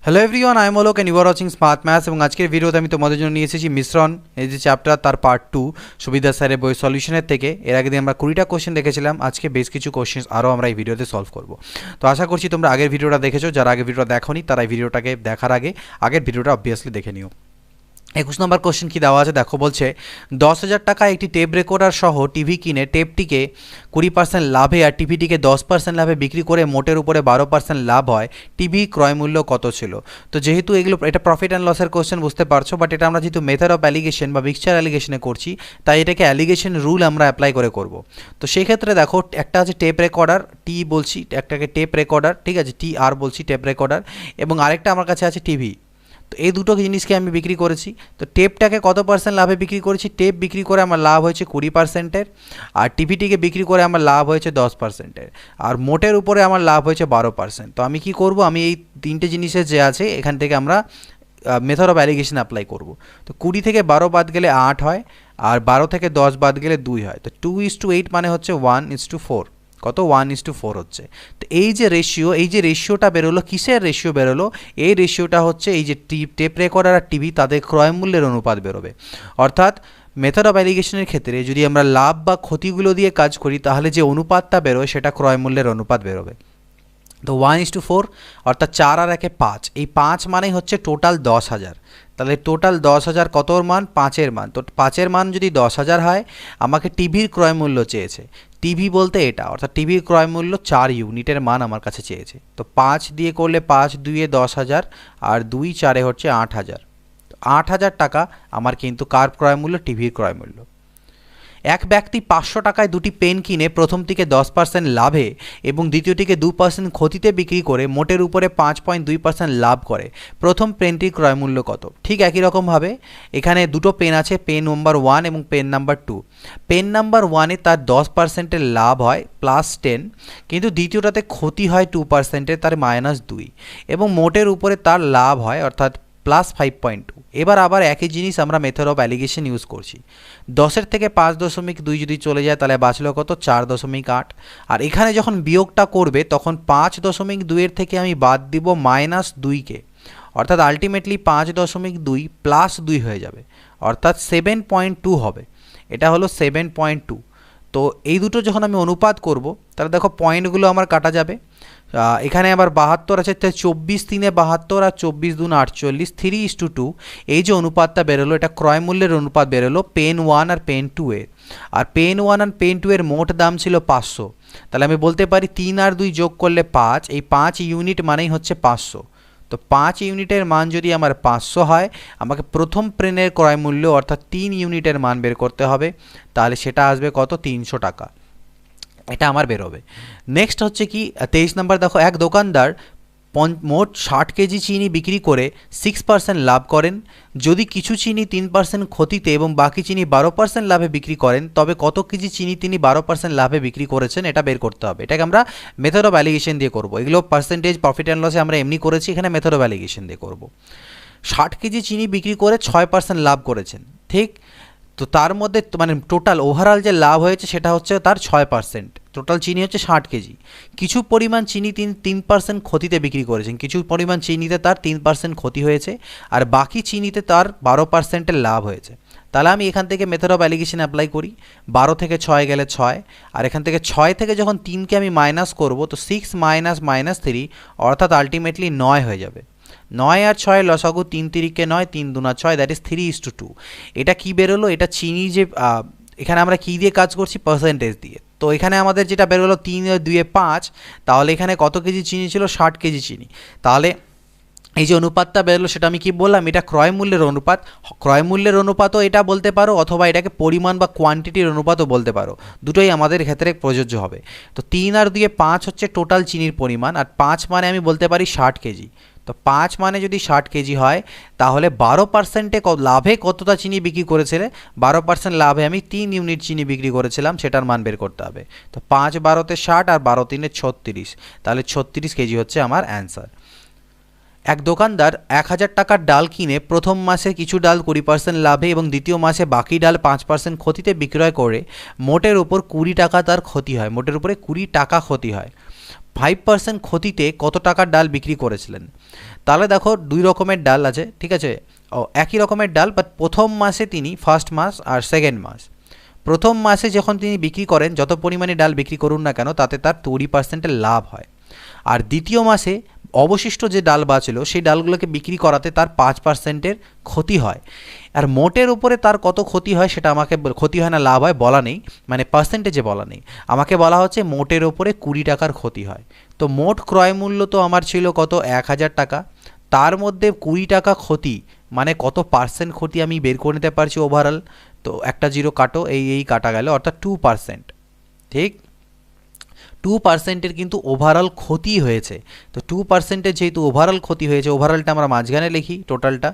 Hello everyone, I am Alok and you are watching smart maths. এবং আজকের ভিডিওতে আমি তোমাদের জন্য নিয়ে এসেছি মিশ্রণ, এই যে চ্যাপ্টার তার পার্ট 2 সুবিধা স্যারের বই সলিউশনের থেকে। এর আগে দিয়ে আমরা 20টা কোশ্চেন দেখেছিলাম, আজকে বেশ কিছু কোশ্চেন আরও আমরা এই ভিডিওতে সলভ করব। তো আশা করছি তোমরা আগের ভিডিওটা দেখেছো, যারা আগের ভিডিওটা দেখোনি তারা এই ভিডিওটাকে দেখার আগে আগের ভিডিওটা অবভিয়াসলি দেখে নিও। 21 নম্বর কোশ্চেন কি দেওয়া আছে দেখো, বলছে 10,000 টাকায় একটি টেপ রেকর্ডার সহ টিভি কিনে টেপটিকে 20% লাভে আর টিভিটিকে 10% লাভে বিক্রি করে মোটের উপরে 12% লাভ হয়, টিভি ক্রয় মূল্য কত ছিল? তো যেহেতু এগুলো এটা প্রফিট অ্যান্ড লসের কোশ্চেন বুঝতে পারছো, বাট এটা আমরা যেহেতু মেথড অফ অ্যালিগেশন বা মিক্সচার অ্যালিগেশনে করছি, তাই এটাকে অ্যালিগেশন রুল আমরা অ্যাপ্লাই করে করব। তো সেই ক্ষেত্রে দেখো, একটা আছে টেপ রেকর্ডার টি বলছি, একটাকে টেপ রেকর্ডার, ঠিক আছে, টি আর বলছি টেপ রেকর্ডার, এবং আরেকটা আমার কাছে আছে টিভি। তো এই দুটো জিনিসকে আমি বিক্রি করেছি। তো টেপটাকে কত পার্সেন্ট লাভে বিক্রি করেছি? টেপ বিক্রি করে আমার লাভ হয়েছে 20%, আর টিভিটিকে বিক্রি করে আমার লাভ হয়েছে 10%, আর মোটের উপরে আমার লাভ হয়েছে 12%। তো আমি কি করব, আমি এই তিনটে জিনিসের যে আছে এখান থেকে আমরা মেথড অফ অ্যালিগেশন অ্যাপ্লাই করব। তো 20 থেকে 12 বাদ গেলে 8 হয়, আর 12 থেকে 10 বাদ গেলে 2 হয়। তো 2:8 মানে হচ্ছে 1:4, কত 1:4 হচ্ছে। তো এই যে রেশিও, এই যে রেশিওটা বেরোলো, কিসের রেশিও বেরোলো? এই রেশিওটা হচ্ছে এই যে টেপ রেকর্ডার আর টিভি তাদের ক্রয় মূল্যের অনুপাত বেরোবে। অর্থাৎ মেথড অফ অ্যালিগেশনের ক্ষেত্রে যদি আমরা লাভ বা ক্ষতিগুলো দিয়ে কাজ করি, তাহলে যে অনুপাতটা বেরোয় সেটা ক্রয় মূল্যের অনুপাত বেরোবে। তো 1:4 অর্থাৎ 4 আর 1 5, এই 5 মানেই হচ্ছে টোটাল 10,000। তাহলে টোটাল 10,000 কতর মান? 5-এর মান। তো 5-এর মান যদি 10,000 হয়, আমাকে টিভির ক্রয় মূল্য চেয়েছে। টিভি বলতে এটা, অর্থাৎ টিভির ক্রয় মূল্য 4 ইউনিটের মান আমার কাছে চেয়েছে। তো 5 দিয়ে করলে 5×2 10,000, আর 2×4 হচ্ছে 8,000। 8,000 টাকা আমার কিন্তু কার ক্রয় মূল্য? টিভির ক্রয় মূল্য। এক ব্যক্তি 500 টাকায় দুটি পেন কিনে প্রথমটিকে 10% লাভে এবং দ্বিতীয়টিকে 2% ক্ষতিতে বিক্রি করে মোটের উপরে 5.2% লাভ করে, প্রথম পেনটির ক্রয় মূল্য কত? ঠিক একই রকমভাবে এখানে দুটো পেন আছে, পেন নাম্বার 1 এবং পেন নাম্বার 2। পেন নাম্বার 1-এ তার 10%-এর লাভ হয় +10, কিন্তু দ্বিতীয়টাতে ক্ষতি হয় 2%-এর, তার -2, এবং মোটের উপরে তার লাভ হয় অর্থাৎ +5.2। এবার আবার একই জিনিস আমরা মেথড অফ অ্যালিগেশন ইউজ করছি। 10-এর থেকে 5.2 যদি চলে যায়, তাহলে বাঁচলো কত? 4.8। আর এখানে যখন বিয়োগটা করবে, তখন 5.2-এর থেকে আমি বাদ দিব -2কে, অর্থাৎ আলটিমেটলি 5.2 +2 হয়ে যাবে, অর্থাৎ 7.2 হবে। এটা হলো 7.2। তো এই দুটো যখন আমি অনুপাত করব, তাহলে দেখো পয়েন্টগুলো আমার কাটা যাবে। এখানে আবার 72 আছে, 24×3 72, আর 24×2 48, 3:2। এই যে অনুপাতটা বেরোলো, এটা ক্রয় মূল্যের অনুপাত বেরোলো পেন 1 আর পেন 2 এর। আর পেন 1 আর পেন 2 এর মোট দাম ছিল 500। তাহলে আমি বলতে পারি 3 আর 2 যোগ করলে 5, এই 5 ইউনিট মানেই হচ্ছে 500। তো 5 ইউনিটের মান যদি আমার 500 হয়, আমাকে প্রথম পেনের ক্রয় মূল্য অর্থাৎ 3 ইউনিটের মান বের করতে হবে। তাহলে সেটা আসবে কত? 300 টাকা। এটা আমার বেরোবে। নেক্সট হচ্ছে কি 23 নাম্বার, দেখো এক দোকানদার মোট 60 কেজি চিনি বিক্রি করে 6% লাভ করেন। যদি কিছু চিনি 3% ক্ষতিতে এবং বাকি চিনি 12% লাভে বিক্রি করেন, তবে কত কেজি চিনি তিনি 12% লাভে বিক্রি করেছেন এটা বের করতে হবে। এটাকে আমরা মেথড অফ অ্যালিগেশন দিয়ে করব। এগুলো পার্সেন্টেজ প্রফিট অ্যান্ড লসে আমরা এমনি করেছি, এখানে মেথড অফ অ্যালিগেশন দিয়ে করব। 60 কেজি চিনি বিক্রি করে 6% লাভ করেছেন, ঠিক? তো তার মধ্যে মানে টোটাল ওভারঅল যে লাভ হয়েছে সেটা হচ্ছে তার 6%। টোটাল চিনি হচ্ছে 60 কেজি। কিছু পরিমাণ চিনি 3% ক্ষতিতে বিক্রি করেছেন, কিছু পরিমাণ চিনিতে তার 3% ক্ষতি হয়েছে, আর বাকি চিনিতে তার 12%-এর লাভ হয়েছে। তাহলে আমি এখান থেকে মেথড অফ অ্যালিগেশন অ্যাপ্লাই করি। 12 থেকে 6 গেলে 6, আর এখান থেকে 6 থেকে যখন 3কে আমি মাইনাস করব, তো 6 - -3 অর্থাৎ আলটিমেটলি 9 হয়ে যাবে। 9 আর 6 লসাগু, 3×3 = 9, 3×2 = 6, দ্যাট ইজ 3:2। এটা কি বেরোলো? এটা চিনি যে এখানে আমরা কি দিয়ে কাজ করছি? পার্সেন্টেজ দিয়ে। তো এখানে আমাদের যেটা বেরোলো 3 আর 2 5, তাহলে এখানে কত কেজি চিনি ছিল? 60 কেজি চিনি। তাহলে এই যে অনুপাতটা বেরোলো সেটা আমি কি বললাম? এটা ক্রয় মূল্যের অনুপাত। ক্রয় মূল্যের অনুপাতও এটা বলতে পারো, অথবা এটাকে পরিমাণ বা কোয়ান্টিটির অনুপাতও বলতে পারো, দুটোই আমাদের ক্ষেত্রে প্রযোজ্য হবে। তো 3 আর 2 5 হচ্ছে টোটাল চিনির পরিমাণ, আর 5 মানে আমি বলতে পারি 60 কেজি। তো 5 মানে যদি 60 কেজি হয়, তাহলে 12%-এ লাভে কতটা চিনি বিক্রি করেছিলে? 12% লাভে আমি 3 ইউনিট চিনি বিক্রি করেছিলাম, সেটার মান বের করতে হবে। তো 5 12-তে 60 আর 12×3 36, তাহলে 36 কেজি হচ্ছে আমার অ্যান্সার। এক দোকানদার 1000 টাকার ডাল কিনে প্রথম মাসে কিছু ডাল 20% লাভে এবং দ্বিতীয় মাসে বাকি ডাল 5% ক্ষতিতে বিক্রয় করে মোটের উপর 20 টাকা তার ক্ষতি হয়, মোটের উপরে 20 টাকা ক্ষতি হয়। 5% ক্ষতিতে কত টাকার ডাল বিক্রি করেছিলেন। তাহলে দেখো দুই রকমের ডাল আছে, ঠিক আছে, একই রকমের ডাল, বাট প্রথম মাসে তিনি, ফার্স্ট মাস আর সেকেন্ড মাস, প্রথম মাসে যখন তিনি বিক্রি করেন যত পরিমাণে ডাল বিক্রি করুন না কেন তাতে তার 20% লাভ হয়, আর দ্বিতীয় মাসে অবশিষ্ট যে ডাল বাঁচলো সেই ডালগুলোকে বিক্রি করাতে তার 5%-এর ক্ষতি হয়। আর মোটের উপরে তার কত ক্ষতি হয় সেটা আমাকে, ক্ষতি হয় না লাভ হয় বলা নেই, মানে পার্সেন্টেজে বলা নেই, আমাকে বলা হচ্ছে মোটের ওপরে 20 টাকার ক্ষতি হয়। তো মোট ক্রয় মূল্য তো আমার ছিল কত, 1000 টাকা, তার মধ্যে 20 টাকা ক্ষতি, মানে কত পার্সেন্ট ক্ষতি আমি বের করে নিতে পারছি ওভারঅল। তো একটা জিরো কাটো, এই কাটা গেল, অর্থাৎ 2%, ঠিক 2%-এর কিন্তু ওভারঅল ক্ষতি হয়েছে। তো 2%-এর যেহেতু ওভারঅল ক্ষতি হয়েছে, ওভারঅলটা আমরা মাঝখানে লিখি টোটালটা।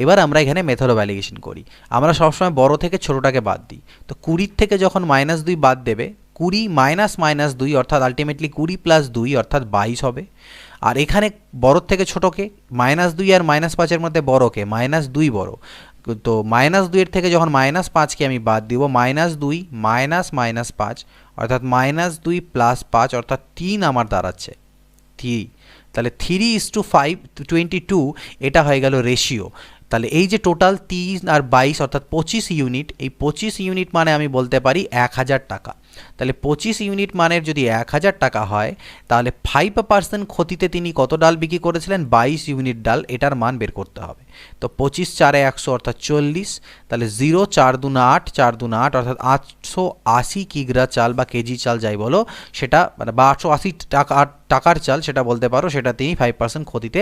এবার আমরা এখানে মেথড অফ ভ্যালিডেশন করি, আমরা সবসময় বড় থেকে ছোটোটাকে বাদ দিই। তো 20 থেকে যখন -2 বাদ দেবে, 20 - -2 অর্থাৎ আলটিমেটলি 20 + 2 অর্থাৎ 22 হবে। আর এখানে বড় থেকে ছোটোকে, -2 আর -5-এর মধ্যে বড়কে, -2 বড়, তো -2-এর থেকে যখন -5কে আমি বাদ দিব, -2 - -5 অর্থাৎ -2 + 5 অর্থাৎ 3 আমার দাঁড়াচ্ছে 3। তাহলে 3:5 22 এটা হয়ে গেল রেশিও। তাহলে এই যে টোটাল 3 আর 22 অর্থাৎ 25 ইউনিট, এই 25 ইউনিট মানে আমি বলতে পারি 1000 টাকা। তাহলে 25 ইউনিট মানের যদি 1000 টাকা হয়, তাহলে 5% ক্ষতিতে তিনি কত ডাল বিক্রি করেছিলেন, 22 ইউনিট ডাল, এটার মান বের করতে হবে। তো 25 × 4 = 100 অর্থাৎ 40, তাহলে 0 4 × 2 = 8, 4 × 2 = 8 অর্থাৎ 880 কিগ্রা চাল বা কেজি চাল যাই বলো সেটা, মানে বা 880 টাকার চাল সেটা বলতে পারো, সেটা তিনি 5% ক্ষতিতে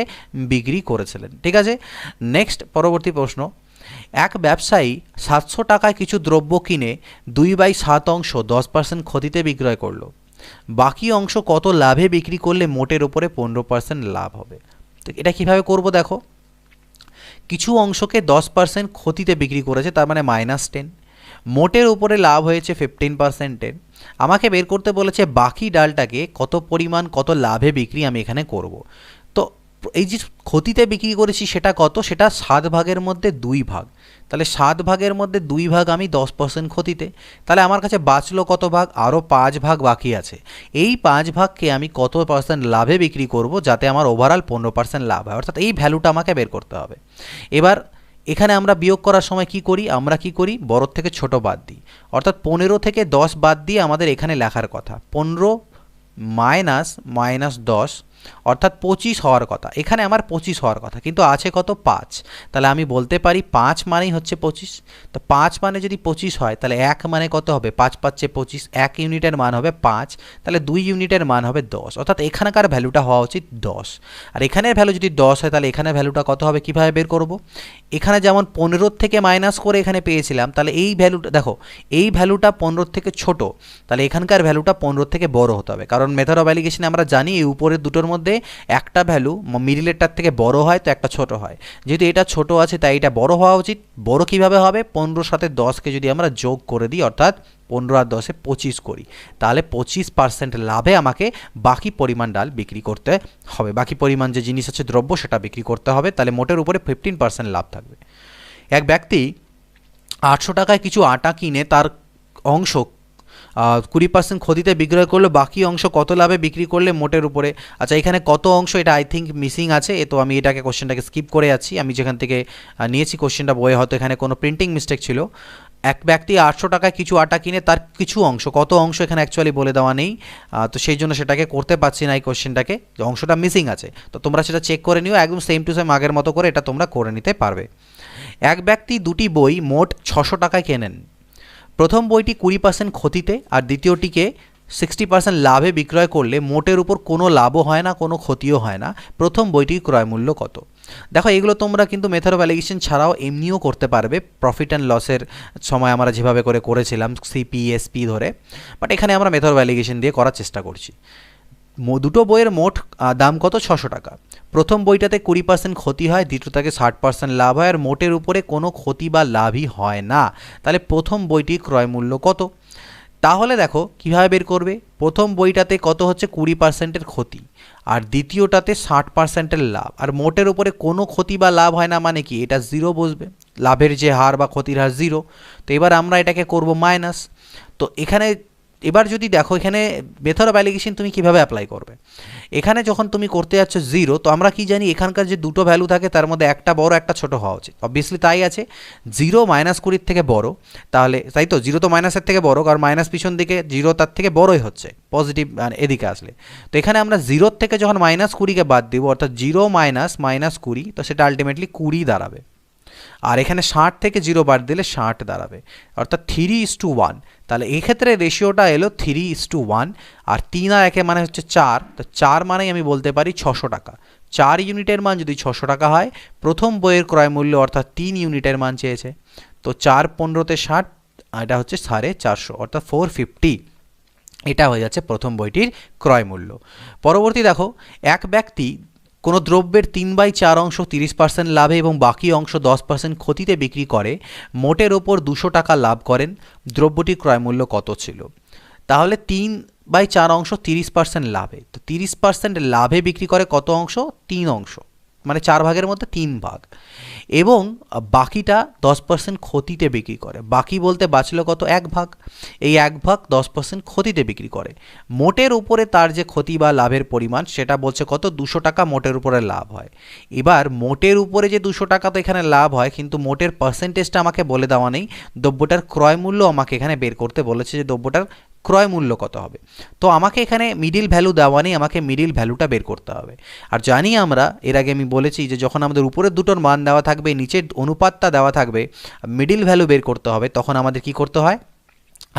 বিক্রি করেছিলেন। ঠিক আছে, নেক্সট পরবর্তী প্রশ্ন, এক ব্যবসায়ী 700 টাকায় কিছু দ্রব্য কিনে 2/7 অংশ 10% ক্ষতিতে বিক্রয় করলো, বাকি অংশ কত লাভে বিক্রি করলে মোটের উপরে 15% লাভ হবে। তো এটা কিভাবে করব দেখো, কিছু অংশকে 10% ক্ষতিতে বিক্রি করেছে, তার মানে -10, মোটের উপরে লাভ হয়েছে 15%-এর, আমাকে বের করতে বলেছে বাকি ডালটাকে কত পরিমাণ কত লাভে বিক্রি আমি এখানে করব। তো এই যে ক্ষতিতে বিক্রি করেছি সেটা কত, সেটা 7 ভাগের মধ্যে 2 ভাগ, তাহলে 7 ভাগের মধ্যে 2 ভাগ আমি 10% ক্ষতিতে, তাহলে আমার কাছে বাঁচলো কত ভাগ, আরও 5 ভাগ বাকি আছে। এই 5 ভাগকে আমি কত % লাভে বিক্রি করব যাতে আমার ওভারঅল 15% লাভ হয়, অর্থাৎ এই ভ্যালুটা আমাকে বের করতে হবে। এবার এখানে আমরা বিয়োগ করার সময় কি করি, আমরা কি করি, বড় থেকে ছোট বাদ দিই, অর্থাৎ 15 থেকে 10 বাদ দিয়ে আমাদের এখানে লেখার কথা 15 - -10 অর্থাৎ 25 হওয়ার কথা, এখানে আমার 25 হওয়ার কথা, কিন্তু আছে কত, 5, তাহলে আমি বলতে পারি 5 মানেই হচ্ছে 25। তো 5 মানে যদি 25 হয়, তাহলে 1 মানে কত হবে, 5 × 5 = 25, 1 ইউনিটের মান হবে 5, তাহলে 2 ইউনিটের মান হবে 10, অর্থাৎ এখানকার ভ্যালুটা হওয়া উচিত 10। আর এখানের ভ্যালু যদি 10 হয়, তাহলে এখানে ভ্যালুটা কত হবে, কীভাবে বের করব, এখানে যেমন 15 থেকে মাইনাস করে এখানে পেয়েছিলাম, তাহলে এই ভ্যালুটা দেখো, এই ভ্যালুটা 15 থেকে ছোট, তাহলে এখানকার ভ্যালুটা 15 থেকে বড় হতে হবে, কারণ মেথড অফ ভ্যালিডেশনে আমরা জানি এই উপরের দুটোর মধ্যে একটা ভ্যালু মিডিলেরটার থেকে বড় হয় তো একটা ছোট হয়, যেহেতু এটা ছোট আছে তাই এটা বড় হওয়া উচিত। বড় কিভাবে হবে, 15 সাথে 10কে যদি আমরা যোগ করে দিই, অর্থাৎ 15 আর 10-এ 25 করি, তাহলে 25% লাভে আমাকে বাকি পরিমাণ ডাল বিক্রি করতে হবে, বাকি পরিমাণ যে জিনিস আছে দ্রব্য সেটা বিক্রি করতে হবে, তাহলে মোটের উপরে 15% লাভ থাকবে। এক ব্যক্তি 800 টাকায় কিছু আটা কিনে তার অংশ 20% ক্ষতিতে বিক্রয় করলো, বাকি অংশ কত লাভে বিক্রি করলে মোটের উপরে, আচ্ছা এখানে কত অংশ এটা আই থিঙ্ক মিসিং আছে, তো আমি এটাকে কোশ্চেনটাকে স্কিপ করে যাচ্ছি, আমি যেখান থেকে নিয়েছি কোশ্চেনটা বইয়ে হয়তো এখানে কোনো প্রিন্টিং মিস্টেক ছিল। এক ব্যক্তি 800 টাকায় কিছু আটা কিনে তার কিছু অংশ, কত অংশ এখানে অ্যাকচুয়ালি বলে দেওয়া নেই, তো সেই জন্য সেটাকে করতে পারছি না এই কোশ্চেনটাকে, অংশটা মিসিং আছে, তো তোমরা সেটা চেক করে নিও, একদম সেম টু সেম আগের মতো করে এটা তোমরা করে নিতে পারবে। এক ব্যক্তি দুটি বই মোট 600 টাকায় কেনেন, প্রথম বইটি 20% ক্ষতিতে আর দ্বিতীয়টিকে 60% লাভে বিক্রয় করলে মোটের উপর কোনো লাভও হয় না, কোনো ক্ষতিও হয় না, প্রথম বইটির ক্রয় মূল্য কত। দেখো এগুলো তোমরা কিন্তু মেথড অফ ভ্যালিডেশন ছাড়াও এমনিও করতে পারবে, প্রফিট অ্যান্ড লসের সময় আমরা যেভাবে করে করেছিলাম সিপিএসপি ধরে, বাট এখানে আমরা মেথড অফ ভ্যালিডেশন দিয়ে করার চেষ্টা করছি। দুটো বইয়ের মোট দাম কত, 600 টাকা, প্রথম বইটাতে 20% ক্ষতি হয়, দ্বিতীয়টাকে 60% লাভ হয়, আর মোটের উপরে কোনো ক্ষতি বা লাভই হয় না, তাহলে প্রথম বইটির ক্রয় মূল্য কত। তাহলে দেখো কীভাবে বের করবে, প্রথম বইটাতে কত হচ্ছে 20%-এর ক্ষতি, আর দ্বিতীয়টাতে 60%-এর লাভ, আর মোটের উপরে কোনো ক্ষতি বা লাভ হয় না মানে কি, এটা 0 বসবে, লাভের যে হার বা ক্ষতির হার 0। তো এবার আমরা এটাকে করব মাইনাস, তো এখানে এবার যদি দেখো এখানে মেথড অফ অ্যালিগেশন তুমি কিভাবে অ্যাপ্লাই করবে, এখানে যখন তুমি করতে যাচ্ছ জিরো, তো আমরা কি জানি এখানকার যে দুটো ভ্যালু থাকে তার মধ্যে একটা বড় একটা ছোট হওয়া উচিত, অবভিয়াসলি তাই আছে। জিরো -20 থেকে বড়, তাহলে তাই তো, জিরো তো মাইনাসের থেকে বড়, কারণ মাইনাস পিছন দিকে, জিরো তার থেকে বড়ই হচ্ছে পজিটিভ মানে এদিকে আসলে। তো এখানে আমরা জিরোর থেকে যখন -20কে বাদ দিব, অর্থাৎ জিরো মাইনাস -20, তো সেটা আলটিমেটলি 20 দাঁড়াবে। আর এখানে 60 থেকে 0 বাদ দিলে 60 দাঁড়াবে, অর্থাৎ 3:1। তাহলে এই ক্ষেত্রে রেশিওটা এলো 3:1, আর 3 আর 1 মানে হচ্ছে 4, তো 4 মানেই আমি বলতে পারি 600 টাকা। 4 ইউনিটের মান যদি 600 টাকা হয়, প্রথম বইয়ের ক্রয় মূল্য অর্থাৎ 3 ইউনিটের মান চেয়েছে, তো 4 15 60, এটা হচ্ছে 450, অর্থাৎ 450। এটা হয়ে যাচ্ছে প্রথম বইটির ক্রয় মূল্য। পরবর্তী দেখো, এক ব্যক্তি কোনো দ্রব্যের 3/4 অংশ 30% লাভে এবং বাকি অংশ 10% ক্ষতিতে বিক্রি করে মোটের ওপর 200 টাকা লাভ করেন, দ্রব্যটির ক্রয়মূল্য কত ছিল? তাহলে 3/4 অংশ 30% লাভে, তো 30% লাভে বিক্রি করে কত অংশ? 3 অংশ, মানে 4 ভাগের মধ্যে 3 ভাগ, এবং বাকিটা 10% ক্ষতিতে বিক্রি করে। বাকি বলতে বাঁচলো কত? 1 ভাগ। এই 1 ভাগ 10% ক্ষতিতে বিক্রি করে। মোটের উপরে তার যে ক্ষতি বা লাভের পরিমাণ সেটা বলছে কত? 200 টাকা মোটের উপরে লাভ হয়। এবার মোটের উপরে যে 200 টাকা তো এখানে লাভ হয়, কিন্তু মোটের পার্সেন্টেজটা আমাকে বলে দেওয়া নেই। দ্রব্যটার ক্রয় মূল্য আমাকে এখানে বের করতে বলেছে, যে দ্রব্যটার ক্রয় মূল্য কত হবে। তো আমাকে এখানে মিডিল ভ্যালু দেওয়া নেই, আমাকে মিডিল ভ্যালুটা বের করতে হবে। আর জানি আমরা, এর আগে আমি বলেছি যে যখন আমাদের উপরের দুটোর মান দেওয়া থাকবে, নিচের অনুপাতটা দেওয়া থাকবে, মিডিল ভ্যালু বের করতে হবে, তখন আমাদের কি করতে হয়?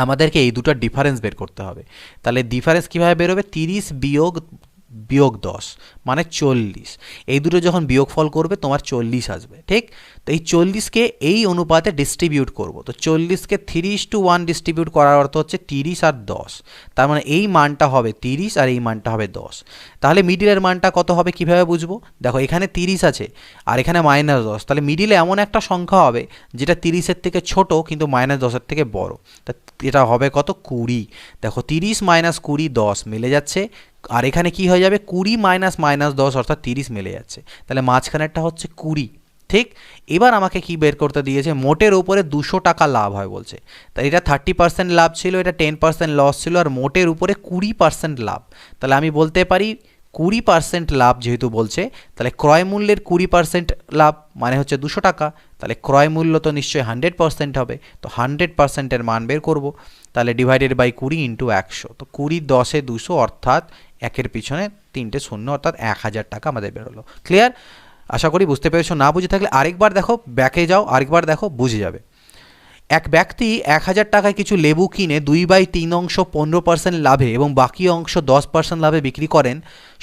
আমাদেরকে এই দুটোর ডিফারেন্স বের করতে হবে। তাহলে ডিফারেন্স কীভাবে বেরোবে? 30 বিয়োগ 10 মানে 40। এই দুটো যখন বিয়োগফল করবে তোমার 40 আসবে, ঠিক? তো এই 40কে এই অনুপাতে ডিস্ট্রিবিউট করব, তো 40কে 3:1 ডিস্ট্রিবিউট করার অর্থ হচ্ছে 30 আর 10, তার মানে এই মানটা হবে 30 আর এই মানটা হবে 10। তাহলে মিডিলের মানটা কত হবে কীভাবে বুঝবো? দেখো এখানে 30 আছে আর এখানে -10, তাহলে মিডিলে এমন একটা সংখ্যা হবে যেটা 30-এর থেকে ছোট কিন্তু -10-এর থেকে বড়। তা এটা হবে কত? 20। দেখো 30 - 20 10 মিলে যাচ্ছে, আর এখানে কি হয়ে যাবে? 20 - -10 অর্থাৎ 30 মিলে যাচ্ছে। তাহলে মাঝখানেরটা হচ্ছে 20, ঠিক? এবার আমাকে কি বের করতে দিয়েছে? মোটের উপরে 200 টাকা লাভ হয় বলছে। তাই এটা 30% লাভ ছিল, এটা 10% লস ছিল, আর মোটের উপরে 20% লাভ। তাহলে আমি বলতে পারি 20% লাভ যেহেতু বলছে, তাহলে ক্রয় মূল্যের 20% লাভ মানে হচ্ছে 200 টাকা। তাহলে ক্রয় মূল্য তো নিশ্চয়ই 100% হবে, তো 100%-এর মান বের করব। তাহলে ডিভাইডেড বাই 20 × 100, তো 20 10-এ 200, অর্থাৎ একের পিছনে 3টে শূন্য, অর্থাৎ 1000 টাকা আমাদের বেরোলো। ক্লিয়ার? আশা করি বুঝতে পেরেছো। না বুঝে থাকলে আরেকবার দেখো, ব্যাকে যাও, আরেকবার দেখো, বুঝে যাবে। এক ব্যক্তি 1000 টাকায় কিছু লেবু কিনে 2/3 অংশ 15% লাভে এবং বাকি অংশ 10% লাভে বিক্রি করেন,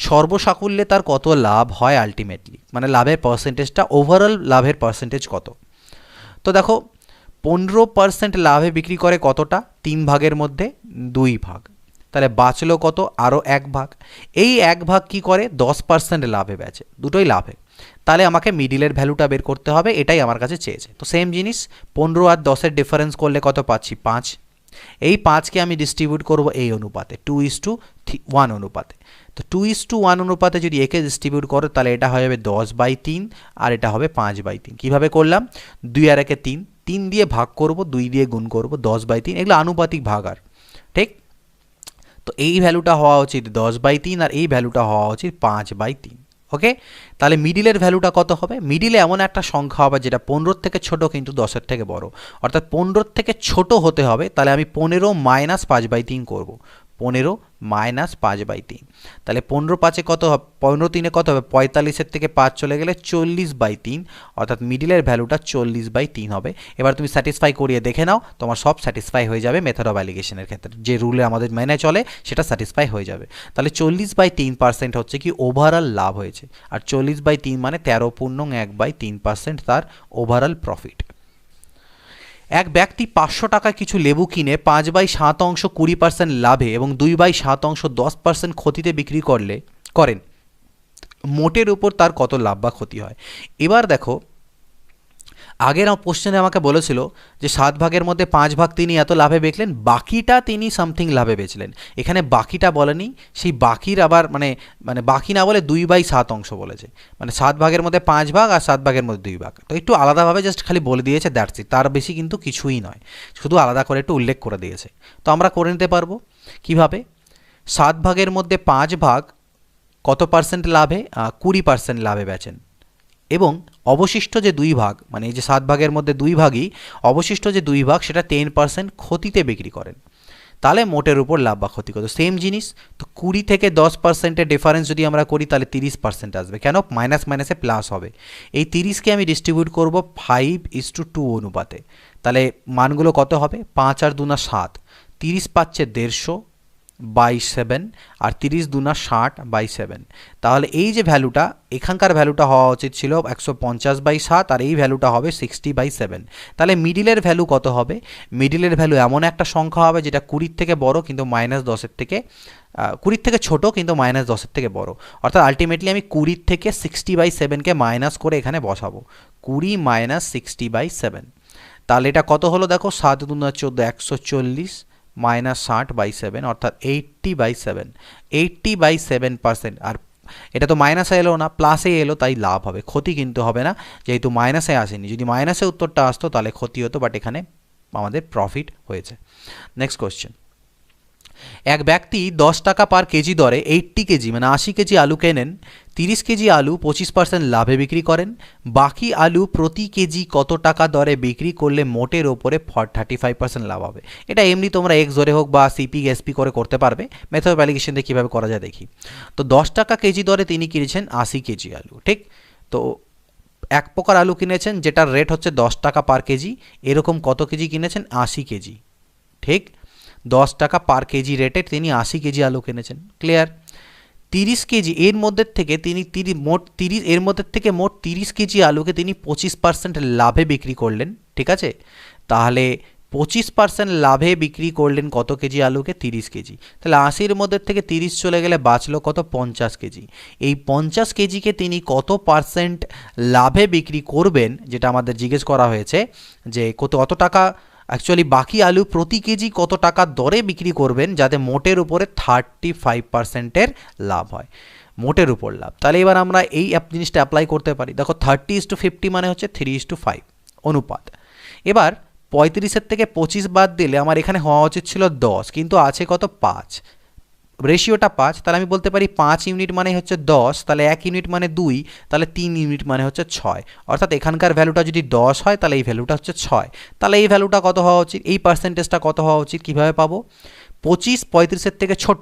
সর্বসাকুল্যে তার কত লাভ হয় আলটিমেটলি? মানে লাভের পার্সেন্টেজটা, ওভারঅল লাভের পার্সেন্টেজ কত? তো দেখো 15% লাভে বিক্রি করে কতটা? 3 ভাগের মধ্যে 2 ভাগ, তাহলে বাঁচলো কত? আরও 1 ভাগ। এই 1 ভাগ কি করে? 10% লাভে বেচে, দুটোই লাভে। তাহলে আমাকে মিডিলের ভ্যালুটা বের করতে হবে, এটাই আমার কাছে চেয়েছে। তো সেম জিনিস, 15 আর 10-এর ডিফারেন্স করলে কত পাচ্ছি? 5। এই 5কে আমি ডিস্ট্রিবিউট করব এই অনুপাতে, 2:1 অনুপাতে। তো 2:1 অনুপাতে যদি একে ডিস্ট্রিবিউট করো, তাহলে এটা হয়ে যাবে 10/3 আর এটা হবে 5/3। কীভাবে করলাম? 2 আর 1-এ 3, 3 দিয়ে ভাগ করব, 2 দিয়ে গুণ করব, 10/3। এগুলো আনুপাতিক ভাগ, আর ঠিক? তো এই ভ্যালুটা হওয়া উচিত 10/3 আর এই ভ্যালুটা হওয়া উচিত 5/3। ওকে, তাহলে মিডিলের ভ্যালুটা কত হবে? মিডিলে এমন একটা সংখ্যা হবে যেটা 15 থেকে ছোট কিন্তু 10-এর থেকে বড়, অর্থাৎ 15 থেকে ছোট হতে হবে। তাহলে আমি 15 - 5/3 করব, 15 - 5/3। তাহলে 15 5-এ কত হবে? 15 3-এ কত হবে? 45-এর থেকে 5 চলে গেলে 40/3, অর্থাৎ মিডিলের ভ্যালুটা 40/3 হবে। এবার তুমি স্যাটিসফাই করিয়ে দেখে নাও, তোমার সব স্যাটিসফাই হয়ে যাবে। মেথড অফ অ্যালিগেশনের ক্ষেত্রে যে রুলে আমাদের মেনে চলে সেটা স্যাটিসফাই হয়ে যাবে। তাহলে 40/3% হচ্ছে কি ওভারঅল লাভ হয়েছে, আর 40/3 মানে 13.1/3% তার ওভারঅল প্রফিট। এক ব্যক্তি 500 টাকায় কিছু লেবু কিনে 5/7 অংশ 20% লাভে এবং 2/7 অংশ 10% ক্ষতিতে বিক্রি করেন, মোটের উপর তার কত লাভ বা ক্ষতি হয়? এবার দেখো আগের কোশ্চেনে আমাকে বলেছিল যে 7 ভাগের মধ্যে 5 ভাগ তিনি এত লাভে বেচলেন, বাকিটা তিনি সামথিং লাভে বেচলেন। এখানে বাকিটা বলেনি, সেই বাকির আবার মানে মানে বাকি না বলে 2/7 অংশ বলেছে, মানে 7 ভাগের মধ্যে 5 ভাগ আর 7 ভাগের মধ্যে 2 ভাগ। তো একটু আলাদাভাবে জাস্ট খালি বলে দিয়েছে, দ্যাটস ইট, তার বেশি কিন্তু কিছুই নয়, শুধু আলাদা করে একটু উল্লেখ করে দিয়েছে। তো আমরা করে নিতে পারবো কীভাবে? 7 ভাগের মধ্যে 5 ভাগ কত পার্সেন্ট লাভে? 20% লাভে বেচেন, এবং অবশিষ্ট যে 2 ভাগ, মানে এই যে 7 ভাগের মধ্যে 2 ভাগই, অবশিষ্ট যে 2 ভাগ সেটা 10% ক্ষতিতে বিক্রি করেন। তাহলে মোটের উপর লাভ বা ক্ষতি কত? সেম জিনিস। তো 20 থেকে 10%-এর ডিফারেন্স যদি আমরা করি তাহলে 30% আসবে। কেন? মাইনাস মাইনাসে প্লাস হবে। এই 30কে আমি ডিস্ট্রিবিউট করব 5:2 অনুপাতে। তাহলে মানগুলো কত হবে? 5 আর 2 না 7, 30 পাচ্ছে 150/7, আর 30 2 না 60/7। তাহলে এই যে ভ্যালুটা, এখানকার ভ্যালুটা হওয়া উচিত ছিল 150/7, আর এই ভ্যালুটা হবে 60/7। তাহলে মিডিলের ভ্যালু কত হবে? মিডিলের ভ্যালু এমন একটা সংখ্যা হবে যেটা 20 থেকে বড় কিন্তু -10-এর থেকে 20 থেকে ছোট কিন্তু -10-এর থেকে বড়। অর্থাৎ আলটিমেটলি আমি 20 থেকে 60/7কে মাইনাস করে এখানে বসাবো, 20 - 60/7। তাহলে এটা কত হলো দেখো, 7 2 14, 140 -60/7, অর্থাৎ 80/7, 80/7%। আর এটা তো মাইনাসে এলো না, প্লাসে এলো, তাই লাভ হবে, ক্ষতি কিন্তু হবে না, যেহেতু মাইনাসে আসেনি। যদি মাইনাসে উত্তরটা আসতো তাহলে ক্ষতি হতো, বাট এখানে আমাদের প্রফিট হয়েছে। Next question. এক ব্যক্তি 10 টাকা পার কেজি দরে 80 কেজি মানে 80 কেজি আলু কেনেন, 30 কেজি আলু 25% লাভে বিক্রি করেন। বাকি আলু প্রতি কেজি কত টাকা দরে বিক্রি করলে মোটের ওপরে 35% লাভ হবে? এটা এমনি তোমরা এক্স ধরে হোক বা সিপি এসপি করে করতে পারবে। মেথড অফ অ্যালিগেশন দিয়ে কীভাবে করা যায় দেখি। তো 10 টাকা কেজি দরে তিনি কিনেছেন 80 কেজি আলু, ঠিক? তো এক প্রকার আলু কিনেছেন যেটার রেট হচ্ছে 10 টাকা পার কেজি, এরকম কত কেজি কিনেছেন? 80 কেজি, ঠিক? 10 টাকা পার কেজি রেটে তিনি 80 কেজি আলু কিনেছেন, ক্লিয়ার? 30 কেজি এর মধ্যে থেকে তিনি মোট 30 কেজি আলুকে তিনি 25% লাভে বিক্রি করলেন, ঠিক আছে? তাহলে 25% লাভে বিক্রি করলেন কত কেজি আলুকে? 30 কেজি। তাহলে 80-র মধ্যে থেকে 30 চলে গেলে বাঁচলো কত? 50 কেজি। এই 50 কেজিকে তিনি কত পার্সেন্ট লাভে বিক্রি করবেন, যেটা আমাদের জিজ্ঞেস করা হয়েছে, যে কত টাকা অ্যাকচুয়ালি বাকি আলু প্রতি কেজি কত টাকা দরে বিক্রি করবেন যাতে মোটের উপরে 35%-এর লাভ হয়, মোটের উপর লাভ। তাহলে এবার আমরা এই জিনিসটা অ্যাপ্লাই করতে পারি। দেখো 30:50 মানে হচ্ছে 3:5 অনুপাত। এবার 35-এর থেকে 25 বাদ দিলে আমার এখানে হওয়া উচিত ছিল 10, কিন্তু আছে কত? 5, রেশিওটা 5। তাহলে আমি বলতে পারি 5 ইউনিট মানে হচ্ছে 10, তাহলে 1 ইউনিট মানে 2, তাহলে 3 ইউনিট মানে হচ্ছে 6। অর্থাৎ এখানকার ভ্যালুটা যদি 10 হয় তাহলে এই ভ্যালুটা হচ্ছে 6। তাহলে এই ভ্যালুটা কত হওয়া উচিত? এই পার্সেন্টেজটা কত হওয়া উচিত? কীভাবে পাবো? 25 35-এর থেকে ছোট,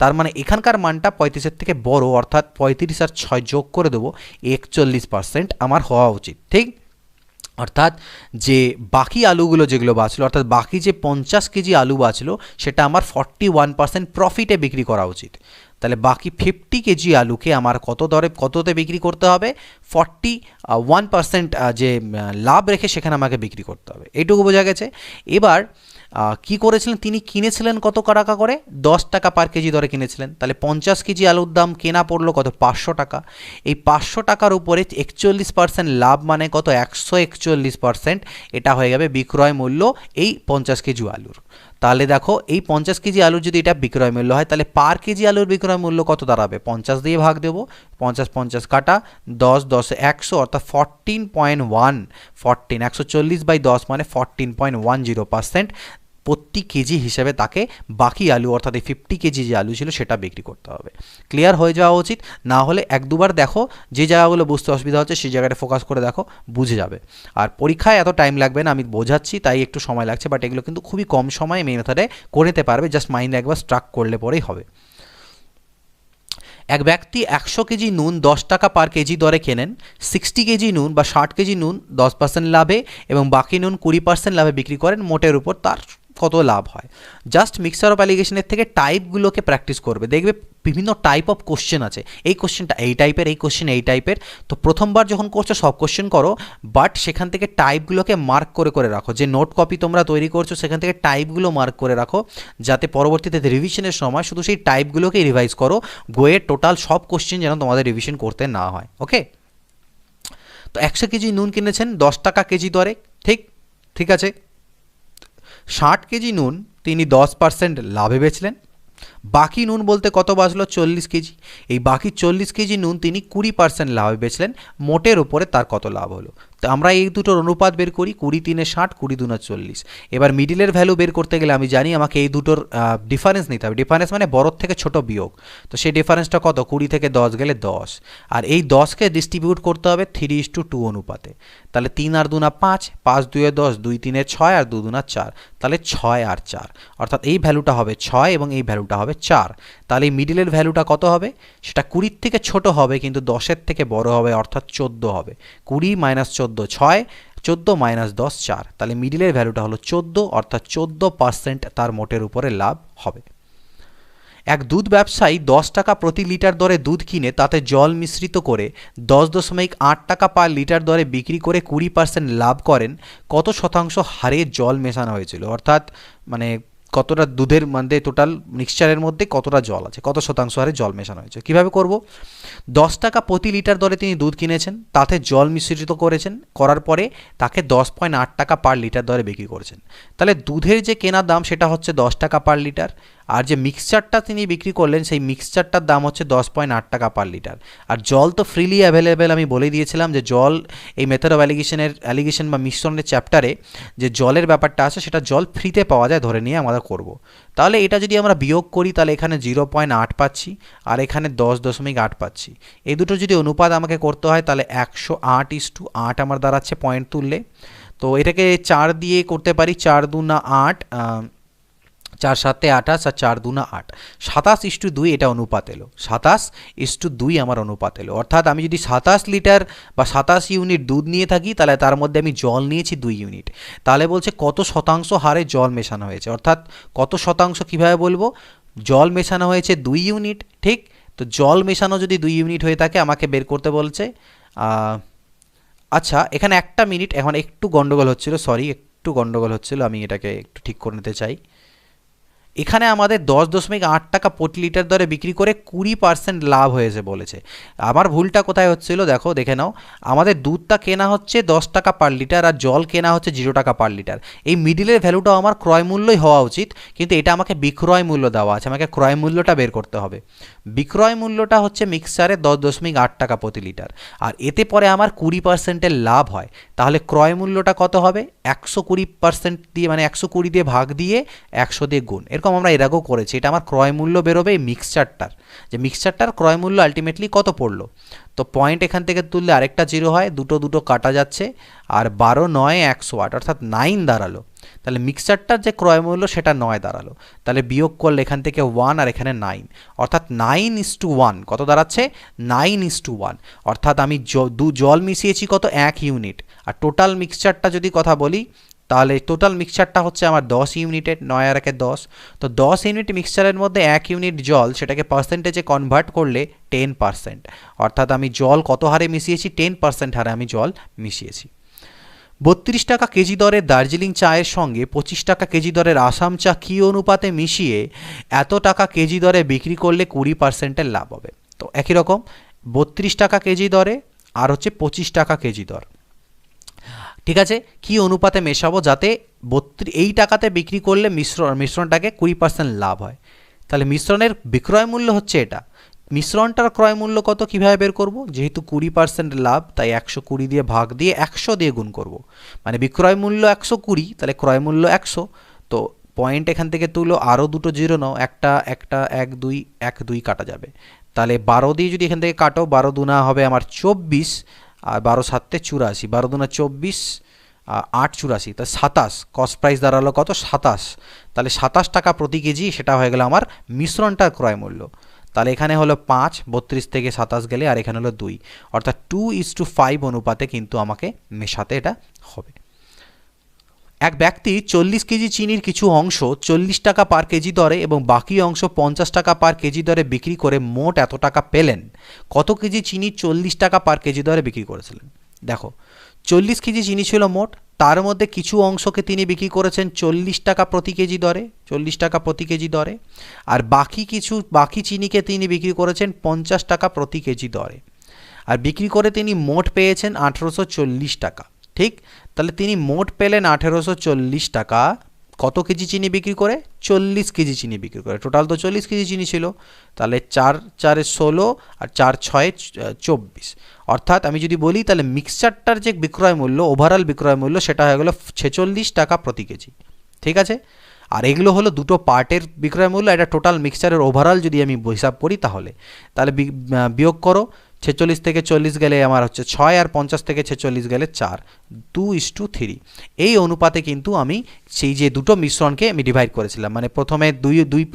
তার মানে এখানকার মানটা 35-এর থেকে বড়, অর্থাৎ 35 আর 6 যোগ করে দেবো, 41% আমার হওয়া উচিত, ঠিক? অর্থাৎ যে বাকি আলুগুলো যেগুলো বাঁচলো, অর্থাৎ বাকি যে 50 কেজি আলু বাঁচলো সেটা আমার 41% প্রফিটে বিক্রি করা উচিত। তাহলে বাকি 50 কেজি আলুকে আমার কততে বিক্রি করতে হবে? 41% যে লাভ রেখে সেখানে আমাকে বিক্রি করতে হবে। এইটুকু বোঝা গেছে। এবার কি করেছিলেন? তিনি কিনেছিলেন কত টাকা করে? 10 টাকা পার কেজি দরে কিনেছিলেন। তাহলে 50 কেজি আলুর দাম কেনা পড়লো কত? 500 টাকা। এই 500 টাকার উপরে 41% লাভ মানে কত? 141%। এটা হয়ে যাবে বিক্রয় মূল্য এই 50 কেজি আলুর। তাহলে দেখো এই 50 কেজি আলুর যদি এটা বিক্রয় মূল্য হয় তাহলে পার কেজি আলুর বিক্রয় মূল্য কত দাঁড়াবে? 50 দিয়ে ভাগ দেবো, 50 কাটা, 10 10 100, অর্থাৎ 14.1 140/10 মানে 14.10% প্রতি কেজি হিসেবে তাকে বাকি আলু, অর্থাৎ এই 50 কেজি যে আলু ছিল সেটা বিক্রি করতে হবে। ক্লিয়ার হয়ে যাওয়া উচিত, না হলে 1-2বার দেখো, যে জায়গাগুলো বুঝতে অসুবিধা হচ্ছে সেই জায়গাটা ফোকাস করে দেখো, বুঝে যাবে। আর পরীক্ষায় এত টাইম লাগবে না, আমি বোঝাচ্ছি তাই একটু সময় লাগছে, বাট এগুলো কিন্তু খুবই কম সময়ে মেথডে করে নিতে পারবে, জাস্ট মাইন্ডে একবার স্ট্রাক করলে পরেই হবে। এক ব্যক্তি 100 কেজি নুন 10 টাকা পার কেজি দরে কেনেন, 60 কেজি নুন বা 60 কেজি নুন 10% লাভে এবং বাকি নুন 20% লাভে বিক্রি করেন, মোটের উপর তার কত লাভ হয়? জাস্ট মিক্সচার অফ অ্যালিগেশনের থেকে টাইপগুলোকে প্র্যাকটিস করবে, দেখবে বিভিন্ন টাইপ অফ কোশ্চেন আছে, এই কোশ্চেনটা এই টাইপের, এই কোশ্চেন এই টাইপের। তো প্রথমবার যখন করছো সব কোশ্চেন করো, বাট সেখান থেকে টাইপগুলোকে মার্ক করে রাখো, যে নোট কপি তোমরা তৈরি করছো সেখান থেকে টাইপগুলো মার্ক করে রাখো, যাতে পরবর্তীতে রিভিশনের সময় শুধু সেই টাইপগুলোকেই রিভাইজ করো, গোয়ের টোটাল সব কোশ্চেন যেন তোমাদের রিভিশন করতে না হয়। ওকে, তো 100 কেজি নুন কিনেছেন 10 টাকা কেজি দরে, ঠিক ঠিক আছে। 60 কেজি নুন তিনি 10% লাভে বেচলেন। বাকি নুন বলতে কত বাঁচলো? 40 কেজি। এই বাকি 40 কেজি নুন তিনি 20% লাভে বেচলেন, মোটের উপরে তার কত লাভ হলো? তো আমরা এই দুটোর অনুপাত বের করি, 20 3 60, 20 2 40। এবার মিডিলের ভ্যালু বের করতে গেলে আমি জানি আমাকে এই দুটোর ডিফারেন্স নিতে হবে। ডিফারেন্স মানে বড় থেকে ছোট বিয়োগ। তো সেই ডিফারেন্সটা কত? 20 থেকে 10 গেলে 10, আর এই 10কে ডিস্ট্রিবিউট করতে হবে 3:2 অনুপাতে। তাহলে 3 আর 2 5, 5 2 10, 2 3 6, আর 2 2 4, তাহলে 6 আর 4, অর্থাৎ এই ভ্যালুটা হবে 6 এবং এই ভ্যালুটা হবে 4। তাহলে এই মিডিলের ভ্যালুটা কত হবে? সেটা 20 থেকে ছোট হবে কিন্তু 10-এর থেকে বড় হবে, অর্থাৎ 14 হবে। 20 - 14 6, 14 - 10 4, তাহলে মিডিলের ভ্যালুটা হলো 14, অর্থাৎ 14% তার মোটের উপরে লাভ হবে। এক দুধ ব্যবসায়ী 10 টাকা প্রতি লিটার দরে দুধ কিনে তাতে জল মিশ্রিত করে 10.8 টাকা পার লিটার দরে বিক্রি করে 20% লাভ করেন। কত শতাংশ হারে জল মেশানো হয়েছিল? অর্থাৎ মানে কতটা দুধের মধ্যে, টোটাল মিক্সচারের মধ্যে কতটা জল আছে, কত শতাংশ হারে জল মেশানো হয়েছে। কীভাবে করব? 10 টাকা প্রতি লিটার দরে তিনি দুধ কিনেছেন, তাতে জল মিশ্রিত করেছেন, করার পরে তাকে 10.8 টাকা পার লিটার দরে বিক্রি করেছেন। তাহলে দুধের যে কেনা দাম সেটা হচ্ছে 10 টাকা পার লিটার, আর যে মিক্সচারটা তিনি বিক্রি করলেন সেই মিক্সচারটার দাম হচ্ছে 10.8 টাকা পার লিটার। আর জল তো ফ্রিলি অ্যাভেলেবেল, আমি বলে দিয়েছিলাম যে জল এই মেথড অফ অ্যালিগেশন বা মিশ্রণের চ্যাপ্টারে যে জলের ব্যাপারটা আছে সেটা জল ফ্রিতে পাওয়া যায় ধরে নিয়ে আমরা করব। তাহলে এটা যদি আমরা বিয়োগ করি তাহলে এখানে 0.8 পাচ্ছি আর এখানে 10.8 পাচ্ছি। এই দুটো যদি অনুপাত আমাকে করতে হয় তাহলে 108:8 আমার দাঁড়াচ্ছে পয়েন্ট তুললে। তো এটাকে 4 দিয়ে করতে পারি, 4 2 8, 4 7 28 আর 4 2 8, 27:2 এটা অনুপাত এলো। 27:2 আমার অনুপাত এলো, অর্থাৎ আমি যদি 27 লিটার বা 27 ইউনিট দুধ নিয়ে থাকি তাহলে তার মধ্যে আমি জল নিয়েছি 2 ইউনিট। তাহলে বলছে কত শতাংশ হারে জল মেশানো হয়েছে, অর্থাৎ কত শতাংশ কিভাবে বলবো? জল মেশানো হয়েছে 2 ইউনিট, ঠিক। তো জল মেশানো যদি 2 ইউনিট হয়ে থাকে আমাকে বের করতে বলছে। আচ্ছা, এখানে একটা মিনিট, এখন একটু গন্ডগোল হচ্ছিল, সরি একটু গন্ডগোল হচ্ছিল, আমি এটাকে একটু ঠিক করে নিতে চাই। এখানে আমাদের 10.8 টাকা প্রতি লিটার দরে বিক্রি করে 20% লাভ হয়েছে বলেছে। আমার ভুলটা কোথায় হচ্ছিল দেখো, দেখে নাও। আমাদের দুধটা কেনা হচ্ছে 10 টাকা পার লিটার আর জল কেনা হচ্ছে 0 টাকা পার লিটার। এই মিডিলের ভ্যালুটাও আমার ক্রয় মূল্যই হওয়া উচিত, কিন্তু এটা আমাকে বিক্রয় মূল্য দেওয়া আছে, আমাকে ক্রয় মূল্যটা বের করতে হবে। বিক্রয় মূল্যটা হচ্ছে মিক্সচারে 10.8 টাকা প্রতি লিটার, আর এতে পরে আমার 20%-এর লাভ হয়। তাহলে ক্রয় মূল্যটা কত হবে? 120% দিয়ে, মানে 120 দিয়ে ভাগ দিয়ে 100 দিয়ে গুণ। এরকম আমরা এর আগেও করেছি। এটা আমার ক্রয় মূল্য বেরোবে এই মিক্সচারটার, যে মিক্সচারটার ক্রয় মূল্য আলটিমেটলি কত পড়লো। তো পয়েন্ট এখান থেকে তুললে আরেকটা 0 হয়, দুটো কাটা যাচ্ছে, আর 12 9 108, অর্থাৎ 9 দাঁড়ালো। তাহলে মিক্সচারটার যে ক্রয় মূল্য সেটা 9 দাঁড়ালো। তাহলে বিয়োগ করলে এখান থেকে 1 আর এখানে 9, অর্থাৎ 9:1 কত দাঁড়াচ্ছে? 9:1, অর্থাৎ আমি জল মিশিয়েছি কত? 1 ইউনিট। আর টোটাল মিক্সচারটা যদি কথা বলি তাহলে টোটাল মিক্সচারটা হচ্ছে আমার 10 ইউনিটের, 9 আর 1 10। তো 10 ইউনিট মিক্সচারের মধ্যে 1 ইউনিট জল, সেটাকে পার্সেন্টেজে কনভার্ট করলে 10%, অর্থাৎ আমি জল কত হারে মিশিয়েছি? 10% হারে আমি জল মিশিয়েছি। 32 টাকা কেজি দরের দার্জিলিং চায়ের সঙ্গে 25 টাকা কেজি দরের আসাম চা কী অনুপাতে মিশিয়ে এত টাকা কেজি দরে বিক্রি করলে 20%-এর লাভ হবে? তো একই রকম 32 টাকা কেজি দরে আর হচ্ছে 25 টাকা কেজি দর, ঠিক আছে। কি অনুপাতে মেশাবো যাতে এই টাকাতে বিক্রি করলে মিশ্রণটাকে 20% লাভ হয়? তাহলে মিশ্রণের বিক্রয় মূল্য হচ্ছে এটা, মিশ্রণটার ক্রয় মূল্য কত কিভাবে বের করব? যেহেতু 20% লাভ তাই 120 দিয়ে ভাগ দিয়ে 100 দিয়ে গুণ করব। মানে বিক্রয় মূল্য 120, তাহলে ক্রয় মূল্য 100। তো পয়েন্ট এখান থেকে তুলো, আরও দুটো 0 নাও, একটা 1 2 1 2 কাটা যাবে। তাহলে 12 দিয়ে যদি এখান থেকে কাটো, 12 2 হবে আমার 24, আর 12 7 84, 12 2 24, 8 84, তা 27। কস্ট প্রাইস দাঁড়ালো কত? 27। তাহলে 27 টাকা প্রতি কেজি, সেটা হয়ে গেল আমার মিশ্রণটার ক্রয় মূল্য। তাহলে এখানে হলো 5, 32 থেকে 27 গেলে, আর এখানে হলো 2, অর্থাৎ 2:5 অনুপাতে কিন্তু আমাকে মেশাতে এটা হবে। এক ব্যক্তি 40 কেজি চিনির কিছু অংশ 40 টাকা পার কেজি দরে এবং বাকি অংশ 50 টাকা পার কেজি দরে বিক্রি করে মোট এত টাকা পেলেন। কত কেজি চিনি 40 টাকা পার কেজি দরে বিক্রি করেছিলেন? দেখো, 40 কেজি চিনি ছিল মোট, তার মধ্যে কিছু অংশকে তিনি বিক্রি করেছেন 40 টাকা প্রতি কেজি দরে, 40 টাকা প্রতি কেজি দরে, আর বাকি চিনিকে তিনি বিক্রি করেছেন 50 টাকা প্রতি কেজি দরে। আর বিক্রি করে তিনি মোট পেয়েছেন 1840 টাকা। ঠিক, তাহলে তিনি মোট পেলেন 1840 টাকা কত কেজি চিনি বিক্রি করে? 40 কেজি চিনি বিক্রি করে। টোটাল তো 40 কেজি চিনি ছিল, তাহলে 4 4 16 আর 4 6 24, অর্থাৎ আমি যদি বলি তাহলে মিক্সচারটার যে বিক্রয় মূল্য, ওভারঅল বিক্রয় মূল্য, সেটা হয়ে গেল 46 টাকা প্রতি কেজি। ঠিক আছে, আর এগুলো হলো দুটো পার্টের বিক্রয় মূল্য। এটা টোটাল মিক্সচারের ওভারঅল যদি আমি হিসাব করি তাহলে বিয়োগ করো, 46 থেকে 40 গেলে আমার হচ্ছে 6, আর 50 থেকে 46 গেলে 4, 2:3। এই অনুপাতে কিন্তু আমি সেই যে দুটো মিশ্রণকে আমি ডিভাইড করেছিলাম, মানে প্রথমে